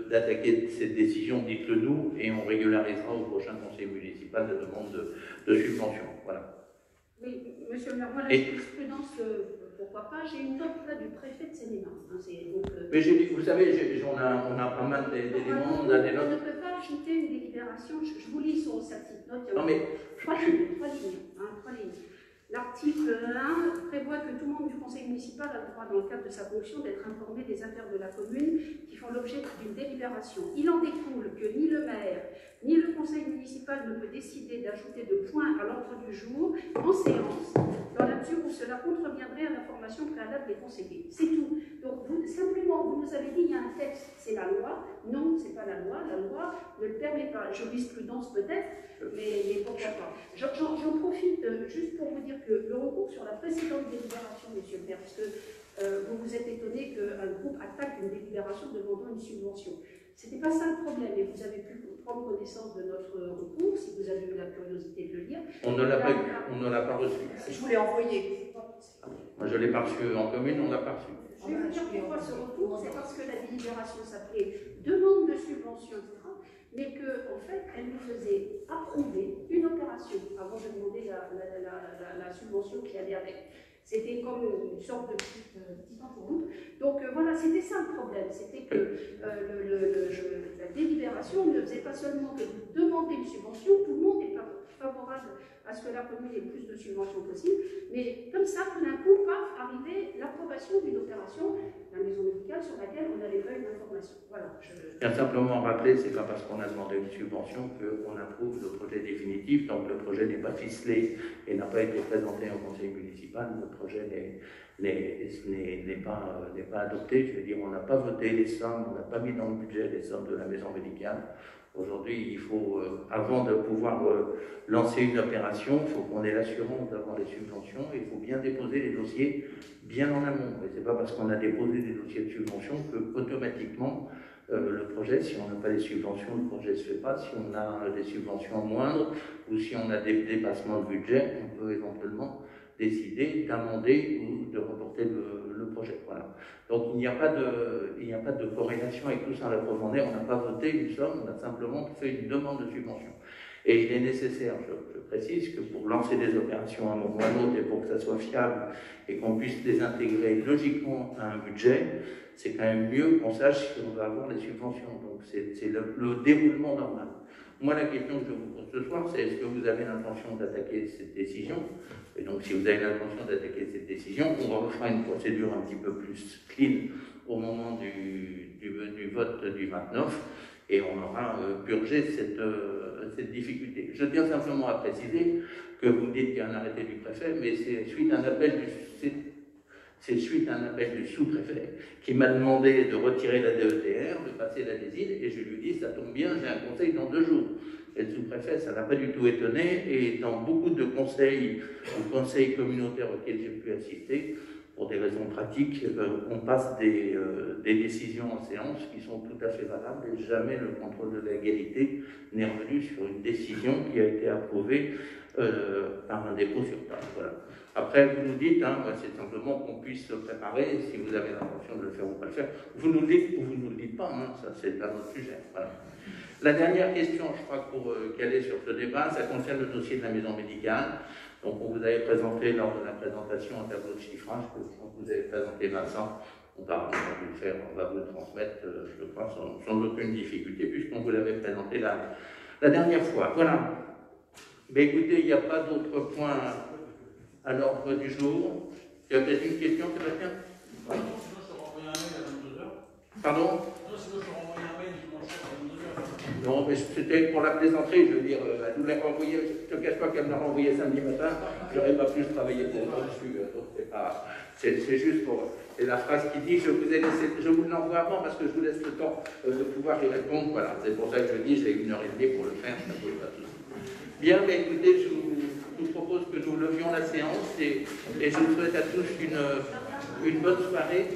d'attaquer cette décision, dites-le nous et on régularisera au prochain conseil municipal la demande de subvention. Voilà. Oui, monsieur le maire, moi, la jurisprudence, pourquoi pas, j'ai une note là du préfet de Seine-et-Marne. Mais vous savez, on a pas mal d'éléments, on a des notes. On ne peut pas ajouter une délibération, je vous lis sur sa petite note, il y a non, mais, trois lignes. L'article 1 prévoit que tout membre du conseil municipal a le droit, dans le cadre de sa fonction, d'être informé des affaires de la commune qui font l'objet d'une délibération. Il en découle que ni le maire, ni le conseil municipal ne peut décider d'ajouter de points à l'ordre du jour en séance, dans la mesure où cela contreviendrait à l'information préalable des conseillers. C'est tout. Donc, simplement, vous nous avez dit, il y a un texte, c'est la loi. Non, c'est pas la loi ne le permet pas. Jurisprudence peut-être, mais pourquoi pas. J'en profite juste pour vous dire que le recours sur la précédente délibération, monsieur le maire, parce que vous vous êtes étonné qu'un groupe attaque une délibération demandant une subvention. C'était pas ça le problème, et vous avez pu prendre connaissance de notre recours, si vous avez eu la curiosité de le lire. On ne l'a pas reçu. Je vous l'ai envoyé. Moi, je l'ai pas reçu en commune, on l'a pas reçu. Je vais vous dire pourquoi ce recours, c'est parce que la délibération s'appelait demande de subvention, etc., mais qu'en fait, elle nous faisait approuver une opération avant de demander la subvention qui allait avec. C'était comme une sorte de petite entourloupe. Donc voilà, c'était ça le problème. C'était que la délibération ne faisait pas seulement que vous demandez une subvention, tout le monde est favorable à ce que la commune ait le plus de subventions possible, mais comme ça, tout d'un coup, va arriver l'approbation d'une opération, la maison médicale, sur laquelle on n'avait pas une information. Voilà. Je viens simplement rappeler, c'est pas parce qu'on a demandé une subvention qu'on approuve le projet définitif, donc le projet n'est pas ficelé et n'a pas été présenté au conseil municipal, le projet n'est pas adopté, je veux dire, on n'a pas voté les sommes, on n'a pas mis dans le budget les sommes de la maison médicale. Aujourd'hui, il faut, avant de pouvoir lancer une opération, il faut qu'on ait l'assurance d'avoir les subventions et il faut bien déposer les dossiers bien en amont. Et ce n'est pas parce qu'on a déposé des dossiers de subvention que automatiquement le projet, si on n'a pas les subventions, le projet ne se fait pas. Si on a des subventions moindres ou si on a des dépassements de budget, on peut éventuellement décider d'amender ou de reporter le projet. Voilà. Donc il n'y a pas de corrélation avec tout ça à la profondeur. On n'a pas voté une somme, on a simplement fait une demande de subvention. Et il est nécessaire, je précise, que pour lancer des opérations à un moment ou à un autre et pour que ça soit fiable et qu'on puisse les intégrer logiquement à un budget, c'est quand même mieux qu'on sache si on va avoir les subventions. Donc c'est le déroulement normal. Moi, la question que je vous pose ce soir, c'est est-ce que vous avez l'intention d'attaquer cette décision? Et donc, si vous avez l'intention d'attaquer cette décision, on refera une procédure un petit peu plus clean au moment du vote du 29. et on aura purgé cette difficulté. Je tiens simplement à préciser que vous me dites qu'il y a un arrêté du préfet, mais c'est suite à un appel du sous-préfet qui m'a demandé de retirer la DETR, de passer la DSIL, et je lui dis, ça tombe bien, j'ai un conseil dans 2 jours. Et le sous-préfet, ça n'a pas du tout étonné, et dans beaucoup de conseils communautaires auxquels j'ai pu assister, pour des raisons pratiques, on passe des décisions en séance qui sont tout à fait valables, et jamais le contrôle de légalité n'est revenu sur une décision qui a été approuvée par un dépôt sur table. Voilà. Après, vous nous dites, c'est simplement qu'on puisse se préparer, si vous avez l'intention de le faire ou pas le faire. Vous nous le dites ou vous ne nous le dites pas, ça c'est un autre sujet. Voilà. La dernière question, je crois, pour caler sur ce débat, ça concerne le dossier de la maison médicale. Donc, on vous avait présenté lors de la présentation un tableau de chiffrage que vous avez présenté, Vincent. On va vous le faire, on va vous le transmettre, je crois, sans aucune difficulté, puisqu'on vous l'avait présenté la dernière fois. Voilà. Mais écoutez, il n'y a pas d'autres points à l'ordre du jour. Il y a peut-être une question, Sébastien? Sinon, je te renvoie un mail à 22h. Pardon? Non, sinon, je te renvoie un mail dimanche soir à 22h. Non, mais c'était pour la plaisanterie, je veux dire, elle nous l'a renvoyé, je ne te cache pas qu'elle me l'a renvoyé samedi matin, je n'aurais pas pu travailler pour vous dessus, donc c'est juste pour... Et la phrase qui dit, je vous l'envoie avant parce que je vous laisse le temps de pouvoir y répondre, voilà, c'est pour ça que je dis, j'ai 1h30 pour le faire, ça ne pose pas de souci. Bien, mais écoutez, je vous propose que nous levions la séance et je vous souhaite à tous une bonne soirée.